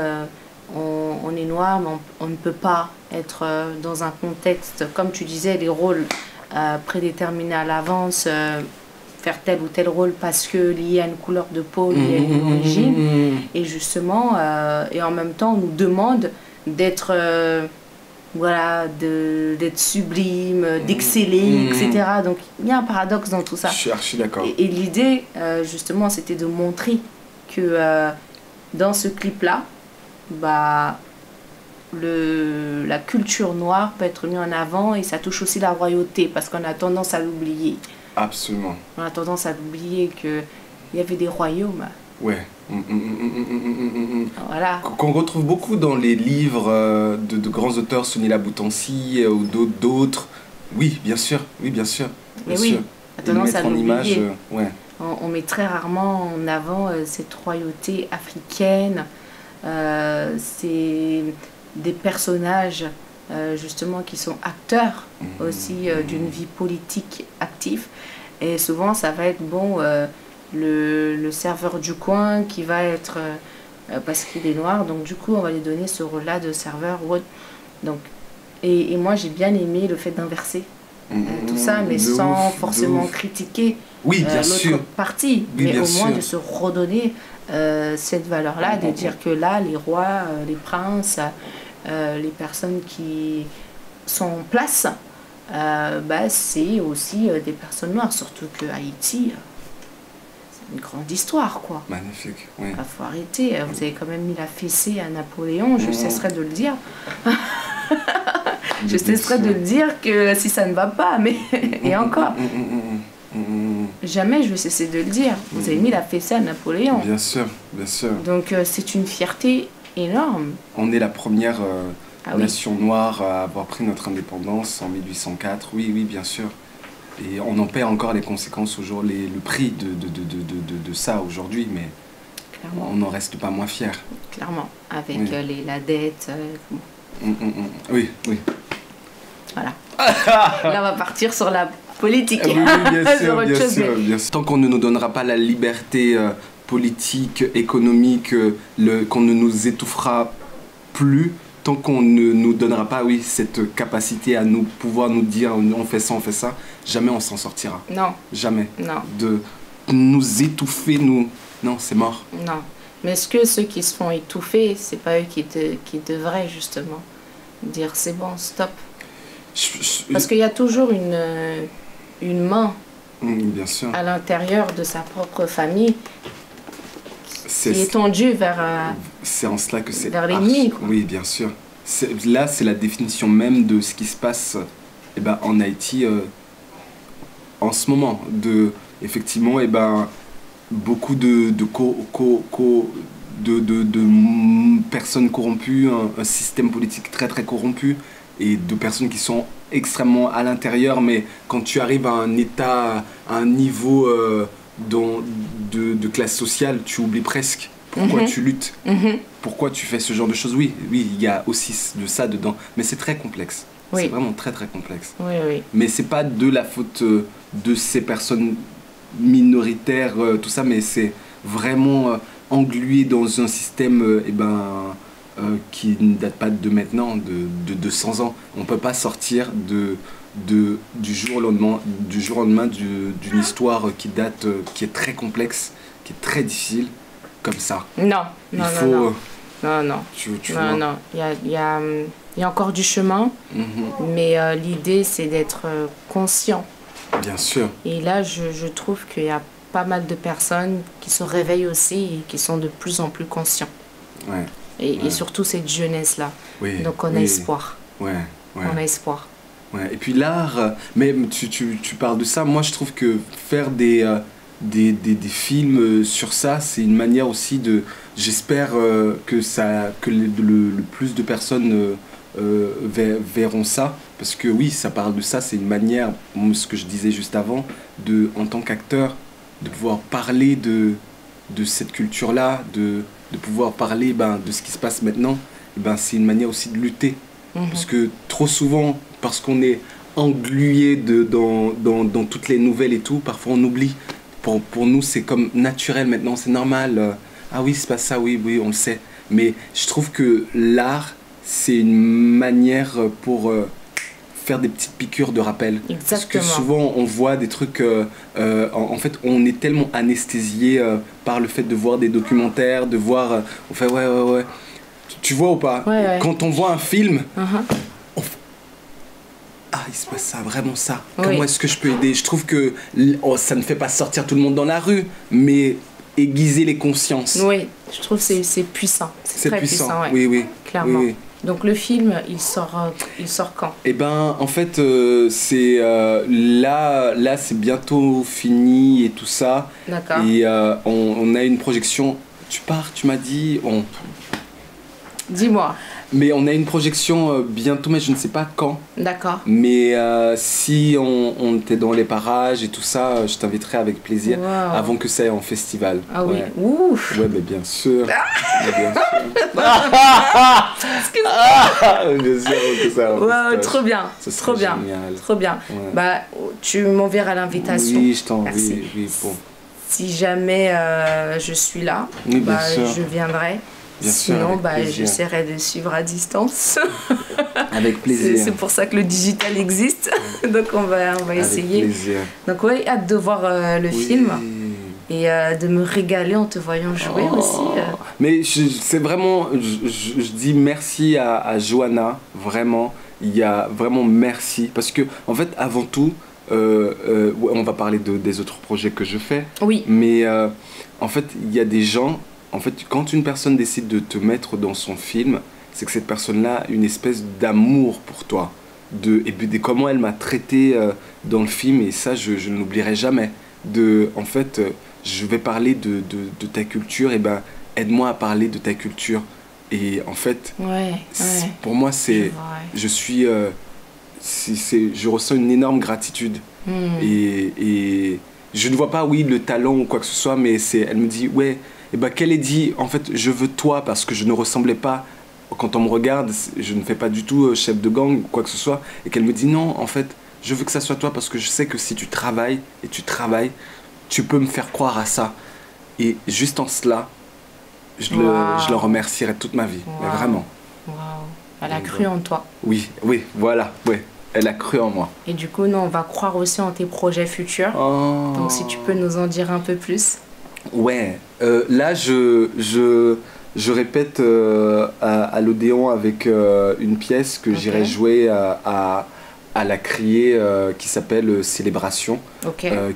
on est noir, mais on ne peut pas être dans un contexte, comme tu disais, les rôles prédéterminés à l'avance, faire tel ou tel rôle parce que lié à une couleur de peau, lié à une origine. Et justement, et en même temps, on nous demande d'être... voilà, d'être sublime, d'exceller, etc. Donc il y a un paradoxe dans tout ça.
Je suis d'accord.
Et l'idée, justement, c'était de montrer que dans ce clip-là, bah, la culture noire peut être mise en avant et ça touche aussi la royauté parce qu'on a tendance à l'oublier.
Absolument.
On a tendance à l'oublier qu'il y avait des royaumes.
Ouais.
Voilà.
Qu'on retrouve beaucoup dans les livres de grands auteurs, Sounila Boutancy ou d'autres. Oui, bien sûr. Oui, bien sûr.
Mais
Bien
oui,
sûr.
on a tendance à
en image,
l'oublier.
ouais.
On met très rarement en avant cette royauté africaine c'est des personnages justement qui sont acteurs aussi d'une vie politique active. Et souvent, ça va être le serveur du coin qui va être, parce qu'il est noir, donc du coup, on va lui donner ce rôle-là de serveur. Donc, et moi, j'ai bien aimé le fait d'inverser tout ça, mais sans forcément critiquer l'autre partie, mais au moins de se redonner cette valeur-là, de dire que là, les rois, les princes, les personnes qui sont en place, c'est aussi des personnes noires, surtout que Haïti, c'est une grande histoire, quoi.
Magnifique, oui.
Il faut arrêter, vous avez quand même mis la fessée à Napoléon, je cesserai de le dire. Je cesserai de le dire que si ça ne va pas, mais et encore. Jamais je vais cesser de le dire. Vous avez mis la fessée à Napoléon.
Bien sûr, bien sûr.
Donc c'est une fierté énorme.
On est la première nation noire à avoir pris notre indépendance en 1804. Oui, oui, bien sûr. Et on en paie encore les conséquences aujourd'hui, le prix de ça aujourd'hui, mais clairement, on n'en reste pas moins fiers.
Clairement, avec la dette.
Oui, oui.
Voilà. Là, on va partir sur la politique.
Oui, bien sûr, bien sûr. Tant qu'on ne nous donnera pas la liberté politique, économique, qu'on ne nous étouffera plus, tant qu'on ne nous donnera pas, cette capacité à pouvoir nous dire on fait ça, jamais on s'en sortira.
Non.
Jamais.
Non.
De nous étouffer, non, c'est mort.
Non. Mais est-ce que ceux qui se font étouffer, c'est pas eux qui devraient justement dire c'est bon, stop? Parce qu'il y a toujours une main
bien sûr,
à l'intérieur de sa propre famille qui est tendue vers
c'est en cela que c'est
vers l'ennemi.
Oui, bien sûr. Là, c'est la définition même de ce qui se passe en Haïti en ce moment. Effectivement, beaucoup de personnes corrompues, un système politique très très corrompu, et de personnes qui sont extrêmement à l'intérieur, mais quand tu arrives à un état, à un niveau de classe sociale, tu oublies presque pourquoi tu luttes, pourquoi tu fais ce genre de choses. Oui, il y a aussi de ça dedans, mais c'est très complexe.
Oui.
C'est vraiment très très complexe.
Oui, oui.
Mais c'est pas de la faute de ces personnes minoritaires, tout ça, mais c'est vraiment englué dans un système qui ne date pas de maintenant, de 200 ans. On ne peut pas sortir du jour au lendemain d'une histoire qui date, qui est très complexe, qui est très difficile, comme ça.
Non.
Tu vois.
Non. Il y a encore du chemin, mais l'idée, c'est d'être conscient.
Bien sûr.
Et là, je trouve qu'il y a pas mal de personnes qui se réveillent aussi et qui sont de plus en plus conscients.
Ouais.
Et surtout cette jeunesse-là.
Oui,
donc on a espoir.
Ouais.
On a espoir.
Ouais. Et puis l'art, mais tu parles de ça, moi je trouve que faire des films sur ça, c'est une manière aussi j'espère que le plus de personnes verront ça, parce que oui, ça parle de ça, c'est une manière, ce que je disais juste avant, en tant qu'acteur, de pouvoir parler de cette culture-là, de pouvoir parler de ce qui se passe maintenant. C'est une manière aussi de lutter. Parce que trop souvent, parce qu'on est englué dans toutes les nouvelles et tout, parfois on oublie. Pour nous, c'est comme naturel maintenant, c'est normal. Ah oui, c'est pas ça, oui, on le sait. Mais je trouve que l'art, c'est une manière pour faire des petites piqûres de rappel.
Exactement.
Parce que souvent, on voit des trucs... en fait, on est tellement anesthésié par le fait de voir des documentaires, de voir... on fait ouais. Tu vois ou pas?
Ouais.
Quand on voit un film, on fait, ah, il se passe ça, vraiment ça. Comment est-ce que je peux aider? Je trouve que ça ne fait pas sortir tout le monde dans la rue, mais aiguiser les consciences.
Oui, je trouve que c'est puissant. C'est très puissant.
Oui.
Clairement.
Oui.
Donc le film, il sort quand?
En fait, c'est là c'est bientôt fini et tout ça.
D'accord.
Et on a une projection. Tu m'as dit...
Dis-moi.
Mais on a une projection bientôt, mais je ne sais pas quand.
D'accord.
Mais si on était dans les parages et tout ça, je t'inviterai avec plaisir avant que ça aille en festival.
Ah oui.
Ouais.
Ouf.
Ouais, mais bien sûr. Mais bien sûr. Bien sûr que ça aille en festival.
Trop bien.
Ce serait
Trop bien.
génial.
Trop bien.
Ouais.
Bah, tu m'enverras l'invitation.
Oui, je t'en
Merci.
oui, bon.
Si jamais je suis là,
Oui, bien
bah,
sûr.
je viendrai.
Bien sûr,
Sinon,
avec
bah,
plaisir.
j'essaierai de suivre à distance.
Avec plaisir.
C'est pour ça que le digital existe. Donc on va
Avec
essayer.
plaisir.
Donc ouais, hâte de voir le
Oui.
film et de me régaler en te voyant jouer aussi.
Mais c'est vraiment, je dis merci à Johanna, vraiment. Il y a vraiment merci. Parce que, en fait, avant tout, on va parler des autres projets que je fais.
Oui.
Mais en fait, il y a des gens, en fait, quand une personne décide de te mettre dans son film, c'est que cette personne-là a une espèce d'amour pour toi. Et puis de comment elle m'a traité dans le film, et ça, je ne l'oublierai jamais. En fait, je vais parler de ta culture, et ben, aide-moi à parler de ta culture. Et en fait, pour moi, je suis, je ressens une énorme gratitude. Et je ne vois pas, oui, le talent ou quoi que ce soit, mais elle me dit, ouais, et ben, qu'elle ait dit, en fait, je veux toi parce que je ne ressemblais pas. Quand on me regarde, je ne fais pas du tout chef de gang ou quoi que ce soit. Et qu'elle me dit, non, en fait, je veux que ça soit toi parce que je sais que si tu travailles, tu peux me faire croire à ça. Et juste en cela, je le remercierai toute ma vie. Mais vraiment.
Waouh. Elle a cru en toi.
Oui, voilà, ouais. Elle a cru en moi.
Et du coup, nous, on va croire aussi en tes projets futurs.
Oh.
Donc, si tu peux nous en dire un peu plus.
Ouais. Là, je répète à l'Odéon avec une pièce que j'irai jouer à la Criée qui s'appelle Célébration,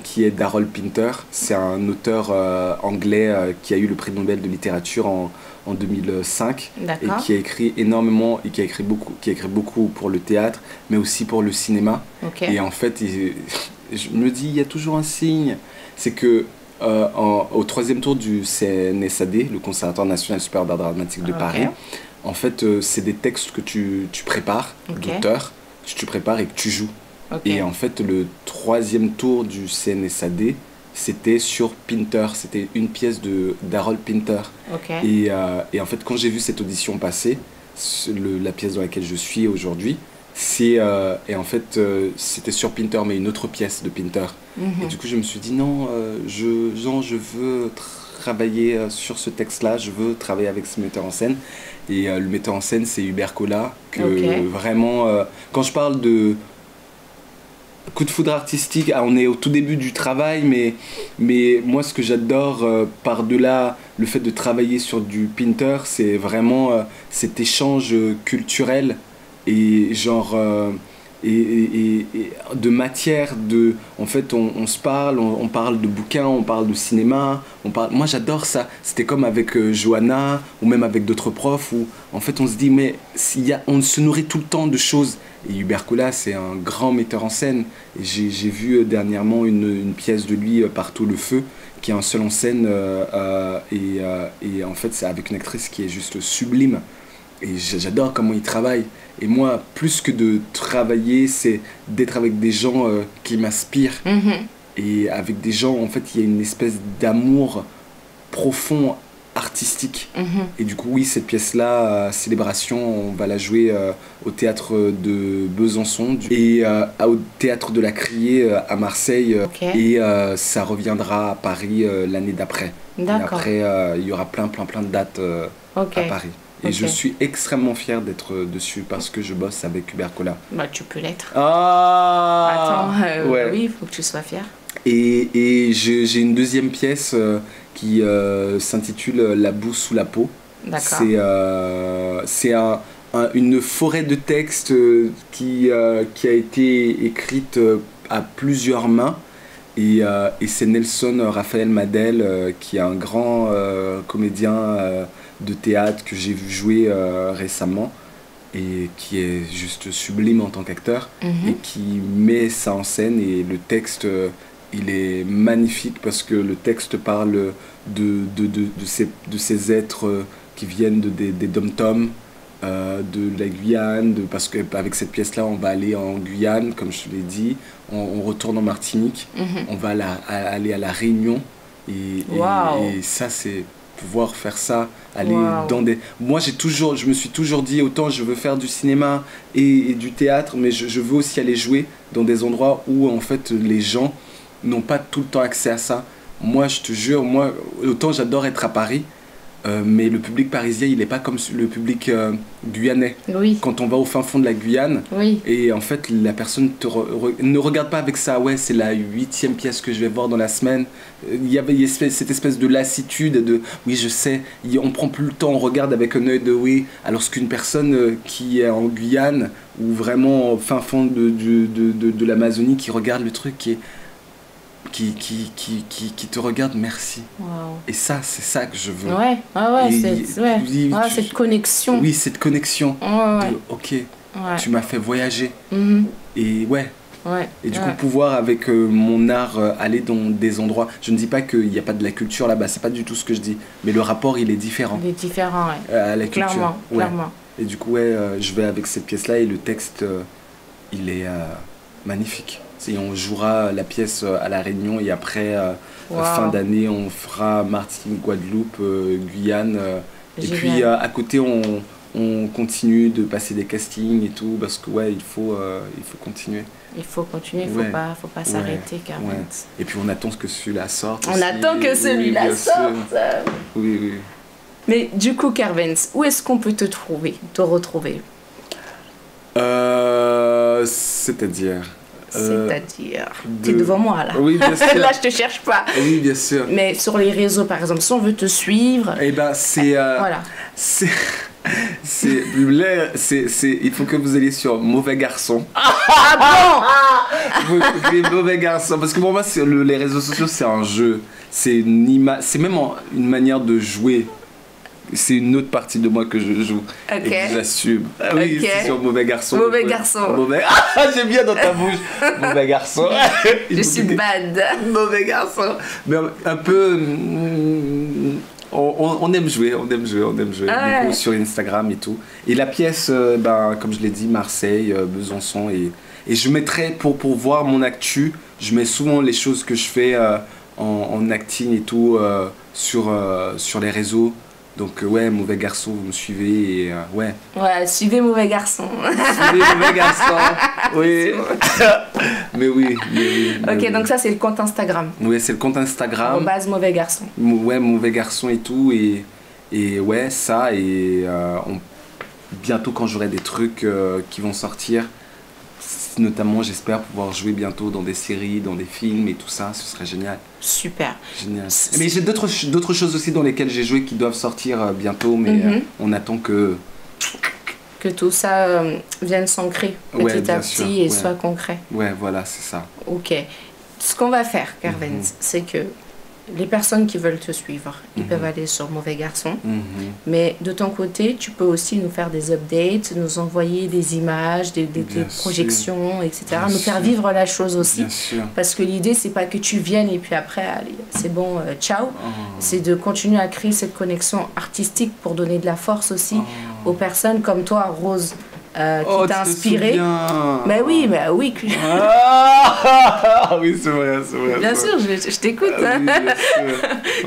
qui est d'Harold Pinter. C'est un auteur anglais qui a eu le prix Nobel de littérature en 2005 et qui a écrit énormément et qui a écrit beaucoup pour le théâtre mais aussi pour le cinéma. Et en fait, je me dis, il y a toujours un signe, c'est que au 3e tour du CNSAD, le Conservatoire National Supérieur d'Art Dramatique de Paris, en fait, c'est des textes que tu prépares, d'auteur, que tu prépares et que tu joues. Et en fait, le 3e tour du CNSAD, c'était sur Pinter, c'était une pièce d'Harold Pinter. Et en fait, quand j'ai vu cette audition passer, la pièce dans laquelle je suis aujourd'hui, et en fait, c'était sur Pinter, mais une autre pièce de Pinter. Et du coup, je me suis dit, non, je veux travailler sur ce texte-là, je veux travailler avec ce metteur en scène. Et le metteur en scène, c'est Hubert Collat, que vraiment, quand je parle de coup de foudre artistique, on est au tout début du travail, mais moi, ce que j'adore, par-delà le fait de travailler sur du Pinter, c'est vraiment cet échange culturel et genre et de matière, en fait on se parle, on parle de bouquins, on parle de cinéma, moi j'adore ça. C'était comme avec Johanna ou même avec d'autres profs où en fait on se dit mais on se nourrit tout le temps de choses. Et Hubert Collat, c'est un grand metteur en scène. Et j'ai vu dernièrement une pièce de lui, Partout le feu, qui est un seul en scène et en fait c'est avec une actrice qui est juste sublime. Et j'adore comment il travaille. Et moi, plus que de travailler, c'est d'être avec des gens qui m'inspirent. Et avec des gens, en fait, il y a une espèce d'amour profond, artistique. Et du coup, oui, cette pièce-là, Célébration, on va la jouer au théâtre de Besançon et au théâtre de la Criée à Marseille. Et ça reviendra à Paris l'année d'après. Et après, il y aura plein de dates à Paris. Et je suis extrêmement fier d'être dessus parce que je bosse avec Hubert Collat.
Bah, tu peux l'être.
Ah
Attends, oui, il faut que tu sois fier.
Et j'ai une deuxième pièce qui s'intitule La boue sous la peau. C'est une forêt de textes qui a été écrite à plusieurs mains. Et c'est Nelson Raphaël Madel, qui est un grand comédien de théâtre que j'ai vu jouer récemment et qui est juste sublime en tant qu'acteur et qui met ça en scène. Et le texte, il est magnifique parce que le texte parle de ces êtres qui viennent des dom-toms de la Guyane, parce qu'avec cette pièce-là, on va aller en Guyane, comme je te l'ai dit, on retourne en Martinique, on va aller à La Réunion, et ça, c'est pouvoir faire ça, aller dans des... Moi, je me suis toujours dit, autant je veux faire du cinéma et du théâtre, mais je veux aussi aller jouer dans des endroits où, en fait, les gens n'ont pas tout le temps accès à ça. Moi, je te jure, autant j'adore être à Paris, mais le public parisien, il n'est pas comme le public guyanais.
Oui.
Quand on va au fin fond de la Guyane, et en fait, la personne ne regarde pas avec ça, ouais, c'est la 8e pièce que je vais voir dans la semaine. Il y avait cette espèce de lassitude, de oui, je sais, on prend plus le temps, on regarde avec un œil de oui, alors qu'une personne qui est en Guyane, ou vraiment au fin fond de l'Amazonie, qui regarde le truc, qui te regarde, merci. Et ça, c'est ça que je veux.
Cette connexion.
Oui, cette connexion. Ok, tu m'as fait voyager. Et et du coup, pouvoir avec mon art aller dans des endroits. Je ne dis pas qu'il n'y a pas de la culture là-bas, c'est pas du tout ce que je dis. Mais le rapport, il est différent.
Il est différent,
à la culture.
Clairement.
Et du coup, je vais avec cette pièce-là et le texte, il est magnifique. Et on jouera la pièce à La Réunion et après, fin d'année, on fera Martinique, Guadeloupe, Guyane. Et puis à côté, on continue de passer des castings et tout, parce que il faut continuer.
Il faut continuer, il ne faut pas s'arrêter, Carvens.
Et puis on attend que celui-là sorte.
On attend que celui-là sorte.
Oui.
Mais du coup, Carvens, où est-ce qu'on peut te retrouver
C'est-à-dire
t'es devant moi là.
Oui, bien sûr.
Là, je te cherche pas.
Oui, bien sûr.
Mais sur les réseaux, par exemple, si on veut te suivre.
Eh ben, voilà. Il faut que vous alliez sur Mauvais Garçon. Mauvais Garçon. Parce que pour moi, les réseaux sociaux, c'est un jeu. C'est même une manière de jouer. C'est une autre partie de moi que je joue. Et que j'assume. Oui, c'est sur Mauvais Garçon.
Mauvais Garçon.
J'aime bien dans ta bouche. Mauvais Garçon.
Je suis bad.
Mauvais Garçon. Mais un peu... On aime jouer. Du coup, sur Instagram et tout. Et la pièce, comme je l'ai dit, Marseille, Besançon. Et je mettrai, pour voir mon actu, je mets souvent les choses que je fais en acting et tout sur les réseaux. Donc Mauvais Garçon, vous me suivez et
suivez Mauvais Garçon.
Suivez Mauvais Garçon. Oui. mais oui.
Ok, donc ça c'est le compte Instagram.
Oui, c'est le compte Instagram.
Mauvais Garçon.
Mauvais Garçon et tout et ça et bientôt quand j'aurai des trucs qui vont sortir. Notamment, j'espère pouvoir jouer bientôt dans des séries, dans des films et tout ça, ce serait génial.
Super.
Génial. Mais j'ai d'autres choses aussi dans lesquelles j'ai joué qui doivent sortir bientôt, mais on attend que
tout ça vienne s'ancrer petit à petit et soit concret.
Ouais, voilà, c'est ça.
Ok. Ce qu'on va faire, Carvens, c'est que les personnes qui veulent te suivre, ils peuvent aller sur Mauvais Garçon. Mais de ton côté, tu peux aussi nous faire des updates, nous envoyer des images, des projections, etc. Nous faire vivre la chose aussi. Parce que l'idée, c'est pas que tu viennes et puis après, allez, c'est bon, ciao. C'est de continuer à créer cette connexion artistique pour donner de la force aussi aux personnes comme toi, Rose. Qui t'a inspiré. Mais oui.
Oui, c'est vrai.
Bien sûr, je t'écoute.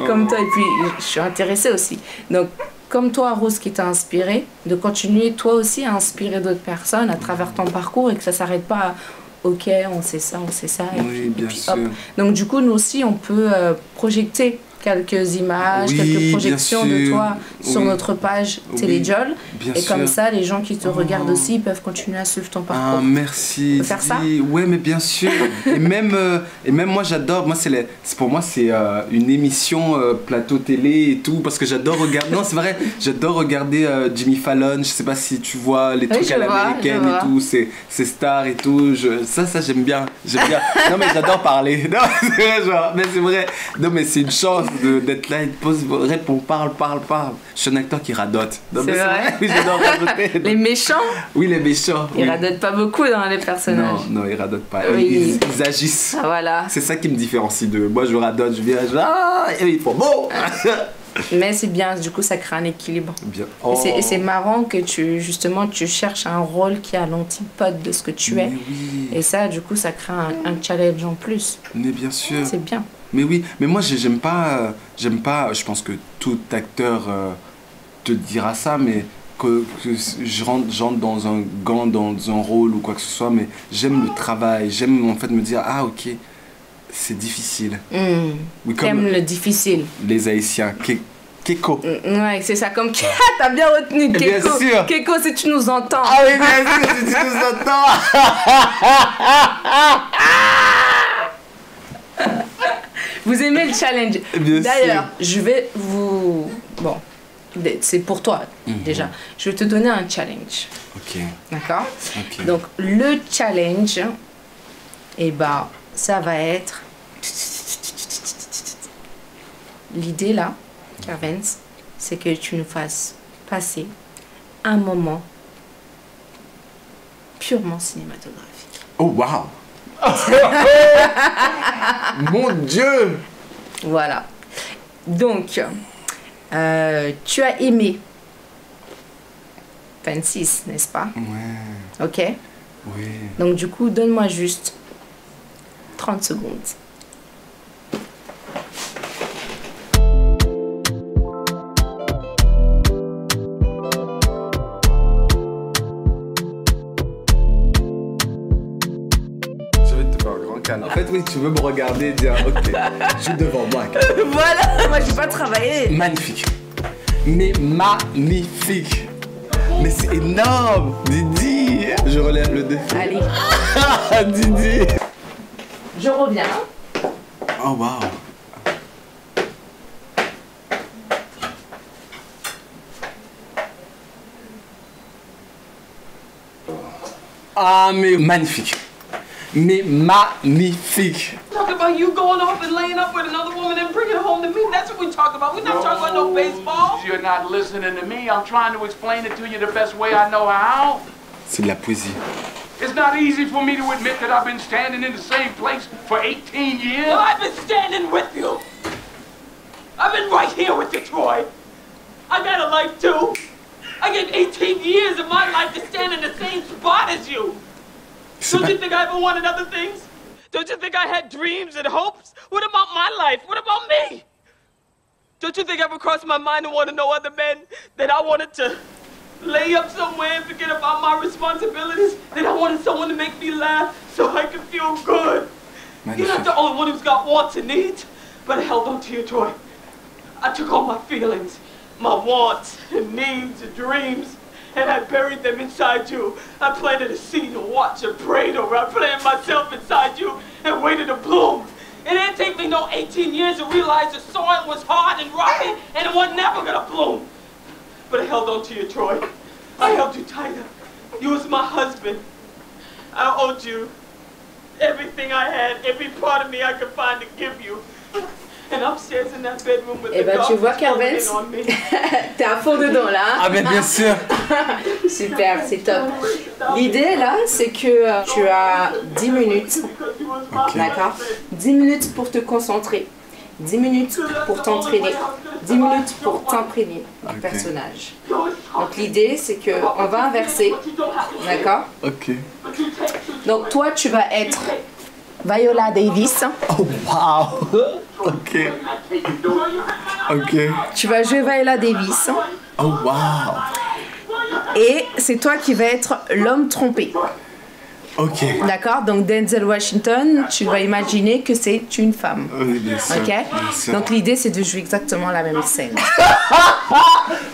Comme toi, et puis je suis intéressée aussi. Donc, comme toi, Rose, qui t'a inspiré, de continuer toi aussi à inspirer d'autres personnes à travers ton parcours et que ça ne s'arrête pas à ok, on sait ça.
Oui, bien sûr.
Donc, du coup, nous aussi, on peut projeter quelques images, quelques projections de toi sur notre page Téléjol. Et comme ça, les gens qui te regardent aussi peuvent continuer à suivre ton parcours.
Merci.
On peut faire ça ?
Ouais, mais bien sûr. et même moi, j'adore. Moi, pour moi, c'est une émission plateau télé et tout, parce que j'adore regarder. Non, c'est vrai. J'adore regarder Jimmy Fallon. Je sais pas si tu vois les trucs à l'américaine et tout, c'est stars et tout. Ça, j'aime bien. Non, mais j'adore parler. Non, c'est vrai, mais c'est vrai. Non, mais c'est une chance d'être là, il pose, répond, parle. Je suis un acteur qui radote.
C'est vrai.
Oui, j'adore radoter.
Les méchants ?
Oui, les méchants.
Ils radotent pas beaucoup dans les personnages.
Non, ils radotent pas.
Oui.
Ils agissent.
Voilà.
C'est ça qui me différencie d'eux. Moi, je radote, je viens, et ils font bon.
Mais c'est bien, du coup, ça crée un équilibre.
Bien.
Et c'est marrant que tu cherches un rôle qui est à l'antipode de ce que tu es.
Mais oui.
Et ça, du coup, ça crée un challenge en plus.
Mais bien sûr.
C'est bien.
Mais oui, mais moi j'aime pas, je pense que tout acteur te dira ça, mais que je rentre dans un gant, dans un rôle ou quoi que ce soit, mais j'aime le travail, j'aime en fait me dire, ah ok, c'est difficile. Oui,
T'aimes le difficile.
Les Haïtiens, Keko.
Ouais, c'est ça, comme t'as bien retenu
Bien
Keko.
sûr.
Keko, si tu nous entends.
Ah oui, bien sûr, si tu nous entends.
Vous aimez le challenge.
Bien
D'ailleurs, je vais vous... Bon, c'est pour toi, déjà. Je vais te donner un challenge.
Ok.
D'accord?
Ok.
Donc, le challenge, eh ben, ça va être... L'idée, là, Kervens, c'est que tu nous fasses passer un moment purement cinématographique.
Oh, waouh. Mon Dieu.
Voilà. Donc, tu as aimé 26, n'est-ce pas?
Ouais.
Ok?
Oui.
Donc, du coup, donne-moi juste 30 secondes.
En fait, oui, tu veux me regarder et dire, ok, je suis devant moi.
Voilà, moi j'ai pas travaillé.
Magnifique. Mais magnifique. Mais c'est énorme. Didi, je relève le défi.
Allez,
Didi.
je reviens.
Oh, waouh. Ah, mais magnifique. Mais magnifique.
Talk about you going off and laying up with another woman and bringing her home to me. That's what we talk about. We're not talking about no baseball.
You're not listening to me. I'm trying to explain it to you the best way I know how.
C'est de la poésie.
It's not easy for me to admit that I've been standing in the same place for 18 years.
Well, I've been standing with you. I've been right here with you, Troy. I got a life too. I gave 18 years of my life to stand in the same spot as you. Don't you think I ever wanted other things? Don't you think I had dreams and hopes? What about my life? What about me? Don't you think I ever crossed my mind to want to know other men? That I wanted to lay up somewhere and forget about my responsibilities? That I wanted someone to make me laugh so I could feel good? You're not the only one who's got wants and needs, but I held on to you, Troy. I took all my feelings, my wants and needs and dreams, and I buried them inside you. I planted a seed to watch and prayed over. I planted myself inside you and waited to bloom. It didn't take me no 18 years to realize the soil was hard and rocky and it was never gonna bloom. But I held on to you, Troy. I held you tighter. You was my husband. I owed you everything I had, every part of me I could find to give you. And upstairs in that bedroom with
Eh ben, tu vois, Kervens,
on me.
t'es à fond dedans là.
Ah, mais bien sûr.
Super, c'est top. L'idée là, c'est que tu as 10 minutes. D'accord? 10 minutes pour te concentrer. 10 minutes pour t'entraîner. 10 minutes pour t'imprégner du personnage. Donc l'idée, c'est que on va inverser. D'accord?
Ok.
Donc toi, tu vas être Viola Davis.
Oh, wow. Ok. Ok.
Tu vas jouer Viola Davis.
Oh, wow.
Et c'est toi qui vas être l'homme trompé.
Ok.
D'accord? Donc Denzel Washington, tu vas imaginer que c'est une femme.
Oui, bien sûr.
Ok?
Bien sûr.
Donc l'idée, c'est de jouer exactement la même scène.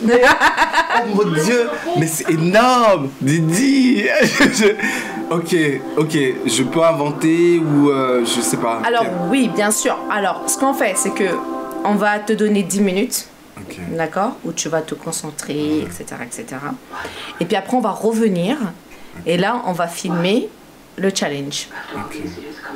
Oh mon Dieu, mais c'est énorme, Didi. Ok, je peux inventer ou je sais pas.
Alors
Ok.
oui, bien sûr. Alors, ce qu'on fait, c'est que on va te donner 10 minutes.
Ok.
D'accord? Où tu vas te concentrer, etc., etc. Et puis après, on va revenir. Et là, on va filmer le challenge.
Ok.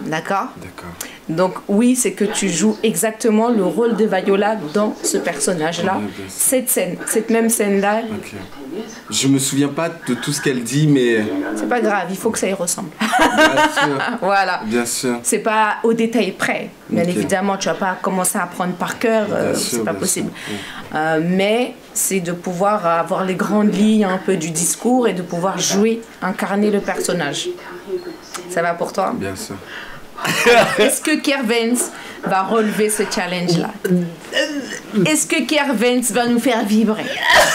D'accord?
D'accord.
Donc oui, c'est que tu joues exactement le rôle de Viola dans ce personnage-là. Cette scène, cette même scène-là.
Ok. Je me souviens pas de tout ce qu'elle dit, mais...
C'est pas grave, il faut que ça y ressemble.
Bien sûr.
Voilà.
Bien sûr.
C'est pas au détail près. Bien
Ok.
évidemment, tu vas pas commencer à apprendre par cœur, c'est pas possible. Mais c'est de pouvoir avoir les grandes lignes un peu du discours et de pouvoir jouer, incarner le personnage. Ça va pour toi?
Bien sûr.
Est-ce que Kervens va relever ce challenge-là? Est-ce que Kervens va nous faire vibrer?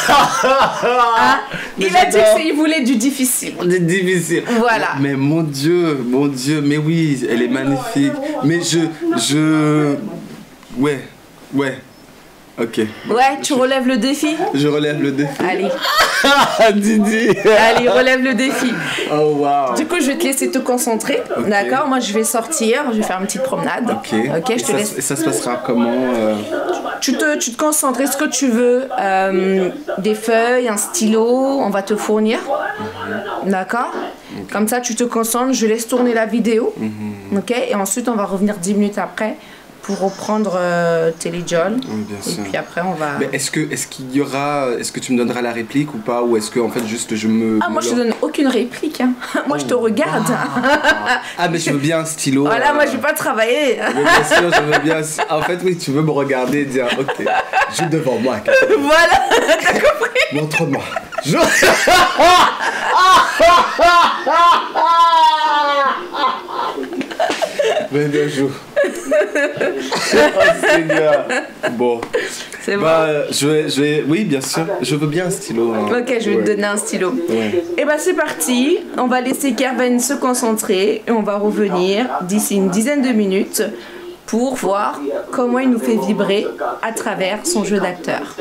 Hein? Il a dit qu'il voulait du difficile.
C'est difficile.
Voilà.
Mais mon Dieu, mais oui, elle est magnifique. Mais ouais. Ok.
Ouais, tu relèves le défi?
Je relève le défi.
Allez.
Didi.
Allez, relève le défi.
Oh wow.
Du coup, je vais te laisser te concentrer.
Ok.
D'accord? Moi, je vais sortir, je vais faire une petite promenade.
Ok.
Ok, je te laisse.
Et ça se passera comment
Tu te concentres. Est-ce que tu veux des feuilles, un stylo? On va te fournir. D'accord? Comme ça, tu te concentres. Je laisse tourner la vidéo. Ok? Et ensuite, on va revenir 10 minutes après pour reprendre Téléjol.
Bien sûr.
Et puis après, on va...
Mais est-ce que tu me donneras la réplique ou pas, ou est-ce que en fait juste je me...
Ah, moi, je te donne aucune réplique. Hein. Moi, je te regarde.
Ah, mais je veux bien un stylo.
Voilà, moi, je vais pas travailler.
Mais bien sûr, je veux bien... En fait, oui, tu veux me regarder et dire, ok, joue devant moi.
Voilà, t'as compris?
Montre-moi. Joue. Mais bien, joue. Oh Seigneur. Bon.
C'est bon.
Je vais... Oui, bien sûr. Je veux bien un stylo. Hein.
Ok, je vais te donner un stylo.
Ouais.
Et bah c'est parti. On va laisser Kerven se concentrer et on va revenir d'ici une dizaine de minutes pour voir comment il nous fait vibrer à travers son jeu d'acteur.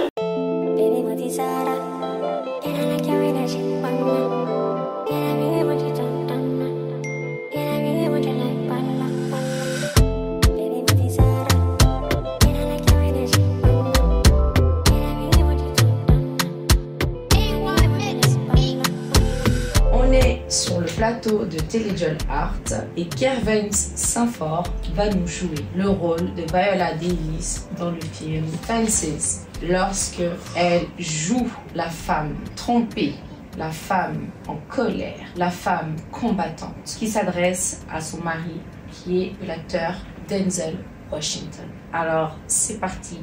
Sur le plateau de Téléjol Art et Kervens Saint-Fort va nous jouer le rôle de Viola Davis dans le film Fences lorsque elle joue la femme trompée, la femme en colère, la femme combattante qui s'adresse à son mari qui est l'acteur Denzel Washington. Alors c'est parti.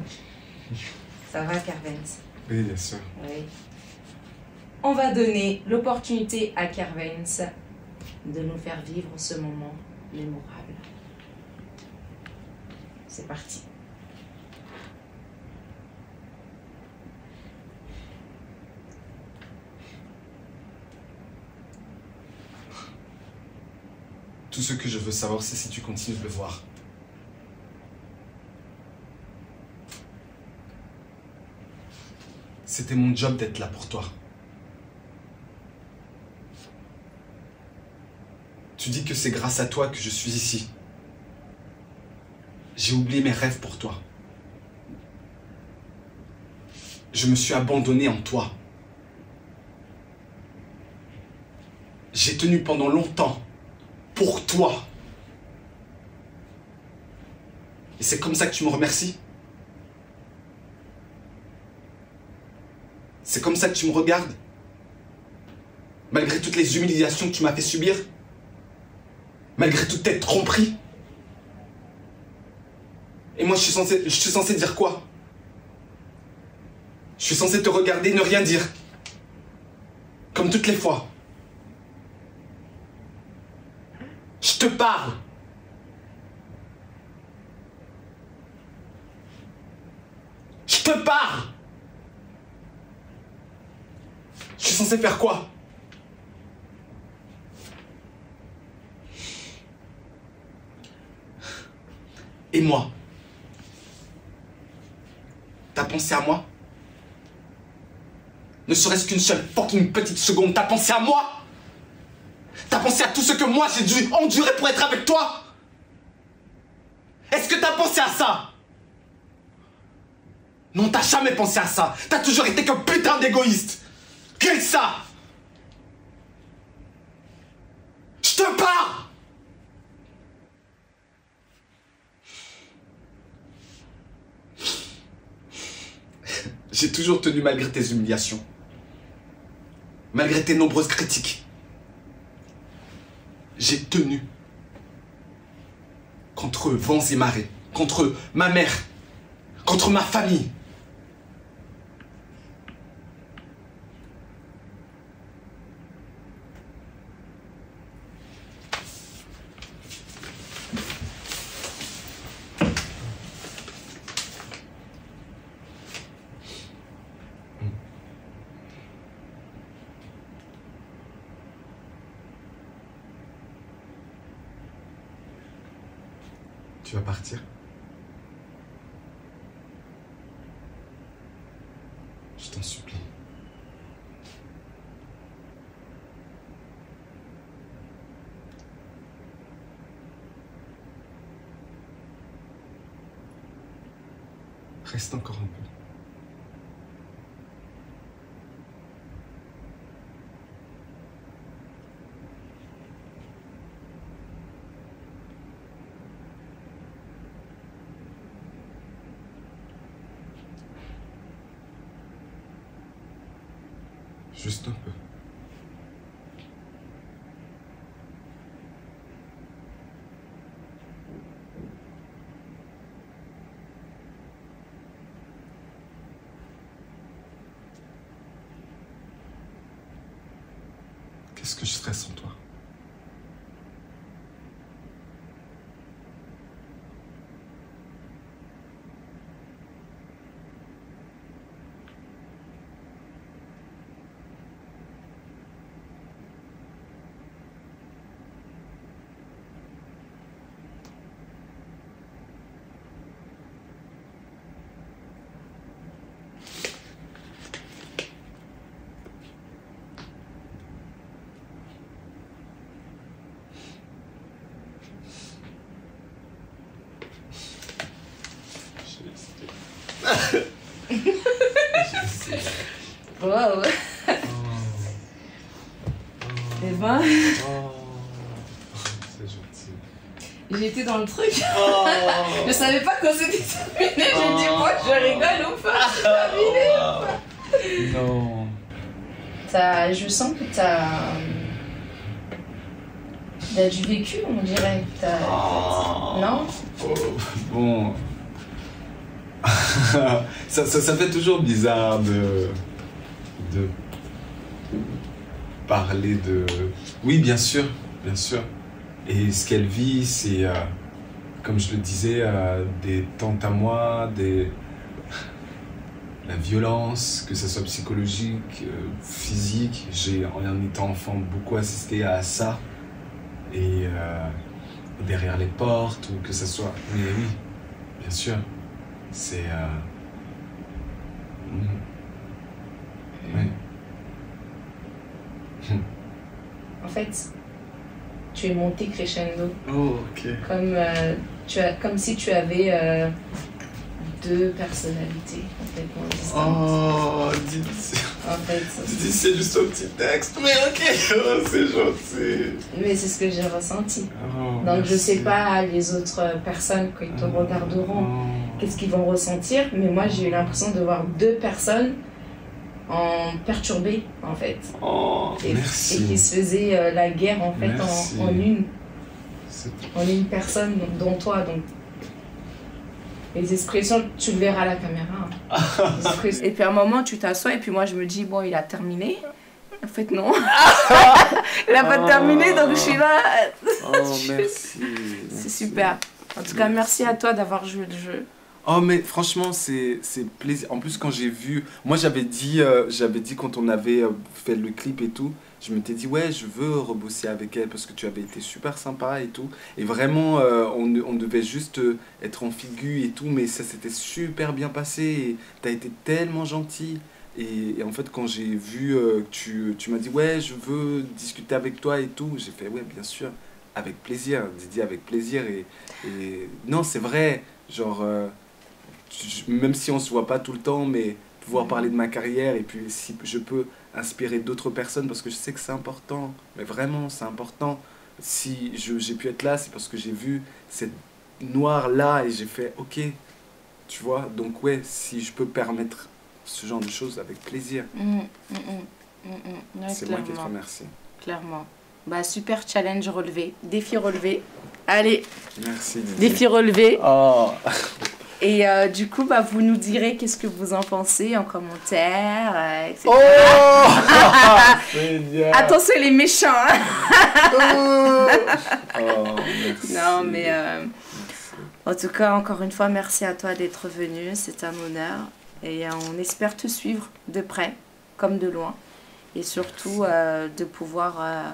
Ça va Kervens?
Oui, bien sûr.
Oui. On va donner l'opportunité à Kervens de nous faire vivre ce moment mémorable. C'est parti.
Tout ce que je veux savoir, c'est si tu continues de le voir. C'était mon job d'être là pour toi. Tu dis que c'est grâce à toi que je suis ici. J'ai oublié mes rêves pour toi. Je me suis abandonné en toi. J'ai tenu pendant longtemps pour toi. Et c'est comme ça que tu me remercies? C'est comme ça que tu me regardes? Malgré toutes les humiliations que tu m'as fait subir? Malgré toute cette tromperie? Et moi, je suis censé dire quoi? Je suis censé te regarder et ne rien dire. Comme toutes les fois. Je te parle. Je te parle. Je suis censé faire quoi? Et moi? T'as pensé à moi? Ne serait-ce qu'une seule fucking petite seconde, t'as pensé à moi? T'as pensé à tout ce que moi j'ai dû endurer pour être avec toi? Est-ce que t'as pensé à ça? Non, t'as jamais pensé à ça. T'as toujours été qu'un putain d'égoïste. Qu'est-ce que ça? Je te parle. J'ai toujours tenu malgré tes humiliations. Malgré tes nombreuses critiques. J'ai tenu. Contre vents et marées. Contre ma mère. Contre ma famille. Tu vas partir? Je t'en supplie. Reste encore un peu. Juste un peu. Qu'est-ce que je serais sans toi?
Wow. Eh ben,
C'est gentil.
j'étais dans le truc. Je savais pas quand c'était terminé. J'ai dit, moi, je rigole ou pas? C'est terminé.
Non.
Je sens que t'as du vécu, on dirait. Non?
Bon. ça fait toujours bizarre de parler de... Oui, bien sûr, bien sûr. Et ce qu'elle vit, c'est, comme je le disais, des tantes à moi, la violence, que ce soit psychologique, physique. J'ai, en étant enfant, beaucoup assisté à ça. Et derrière les portes, ou que ce soit... Mais oui, bien sûr. C'est... Oui.
En fait, tu es monté crescendo.
Oh, ok.
Comme si tu avais deux personnalités complètement distinctes.
Oh, Didi.
En fait,
Didi, c'est juste un petit texte. Mais ok, oh, c'est gentil.
mais c'est ce que j'ai ressenti.
Oh,
Donc
merci.
je sais pas les autres personnes qui te regarderont, qu'est-ce qu'ils vont ressentir, mais moi j'ai eu l'impression de voir deux personnes perturbées en fait.
Oh,
Et
merci.
qui se faisaient la guerre en fait
Merci.
en une personne, dont toi. Donc les expressions, tu le verras à la caméra. Et puis à un moment tu t'assois et puis moi je me dis bon il a terminé. En fait non. Il a pas terminé donc je suis là.
Oh, merci.
C'est super. En tout cas merci à toi d'avoir joué le jeu.
Oh, mais franchement, c'est plaisir. En plus, quand j'ai vu... Moi, j'avais dit quand on avait fait le clip et tout, je m'étais dit, ouais, je veux rebosser avec elle parce que tu avais été super sympa et tout. Et vraiment, on devait juste être en figure et tout, mais ça s'était super bien passé. Et t'as été tellement gentil. Et en fait, quand j'ai vu que tu m'as dit, ouais, je veux discuter avec toi et tout, j'ai fait, ouais, bien sûr, avec plaisir. Didier, avec plaisir. Et non, c'est vrai, genre... même si on se voit pas tout le temps, mais pouvoir parler de ma carrière et puis si je peux inspirer d'autres personnes parce que je sais que c'est important, mais vraiment c'est important. Si j'ai pu être là, c'est parce que j'ai vu cette noire là et j'ai fait ok, tu vois. Donc ouais, si je peux permettre ce genre de choses avec plaisir.
Ouais,
C'est moi qui te
clairement.
remercie.
Clairement. Bah, super challenge relevé, défi relevé. Allez,
Merci Didier.
défi relevé.
Oh.
Et du coup, bah, vous nous direz qu'est-ce que vous en pensez en commentaire, etc.
Oh Génial.
Attention les méchants. Hein.
Oh, merci.
Non, mais en tout cas, encore une fois, merci à toi d'être venu. C'est un honneur. Et on espère te suivre de près comme de loin. Et surtout de pouvoir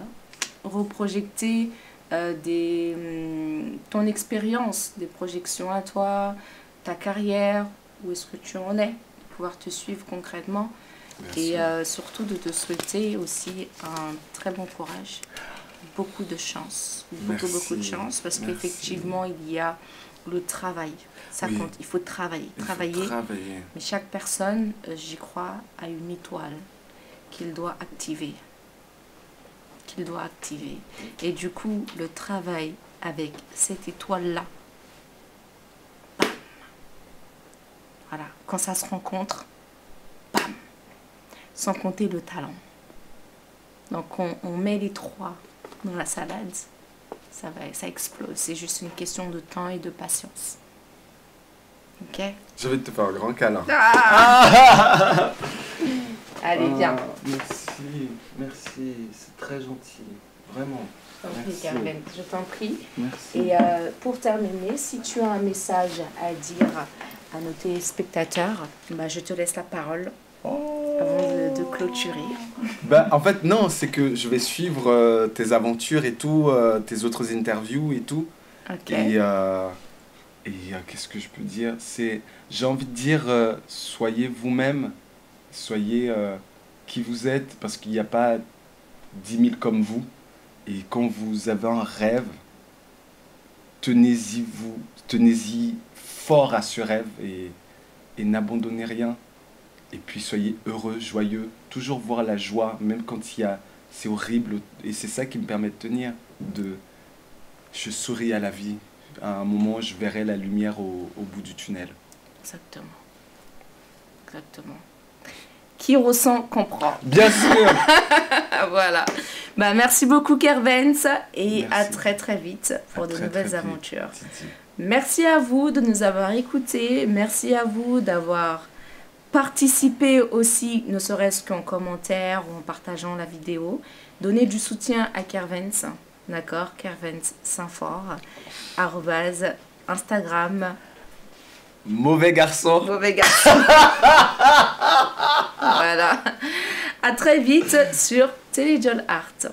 reprojecter ton expérience, des projections à toi, ta carrière, où est-ce que tu en es, pouvoir te suivre concrètement. Et surtout de te souhaiter aussi un très bon courage, beaucoup de chance, beaucoup de chance, parce qu'effectivement il y a le travail, ça compte, il faut travailler, mais chaque personne, j'y crois, a une étoile qu'il doit activer, et du coup le travail avec cette étoile-là, bam, voilà, quand ça se rencontre, bam, sans compter le talent. Donc on met les trois dans la salade, ça explose. C'est juste une question de temps et de patience. Ok?
Je vais te faire un grand câlin.
Allez, viens.
Merci, c'est très gentil, vraiment.
Je t'en prie.
Merci.
Et pour terminer, si tu as un message à dire à nos téléspectateurs, bah, je te laisse la parole. Avant de clôturer.
Bah, en fait, non, c'est que je vais suivre tes aventures et tout, tes autres interviews et tout.
Ok.
Et qu'est-ce que je peux dire? J'ai envie de dire, soyez vous-même, soyez qui vous êtes, parce qu'il n'y a pas 10 000 comme vous. Et quand vous avez un rêve, tenez-y fort à ce rêve et n'abandonnez rien. Et puis soyez heureux, joyeux, toujours voir la joie, même quand c'est horrible. Et c'est ça qui me permet de tenir. Je souris à la vie. À un moment, je verrai la lumière au bout du tunnel.
Exactement. Qui ressent, comprend.
Bien sûr.
Voilà. Bah, merci beaucoup, Kervens. Et
Merci.
à très très vite pour de nouvelles
très
aventures.
vite.
Merci à vous de nous avoir écoutés. Merci à vous d'avoir participé aussi, ne serait-ce qu'en commentaire ou en partageant la vidéo. Donnez du soutien à Kervens. D'accord? Kervens Saint-Fort. Instagram.
Mauvais garçon.
Voilà. À très vite sur Téléjol Art.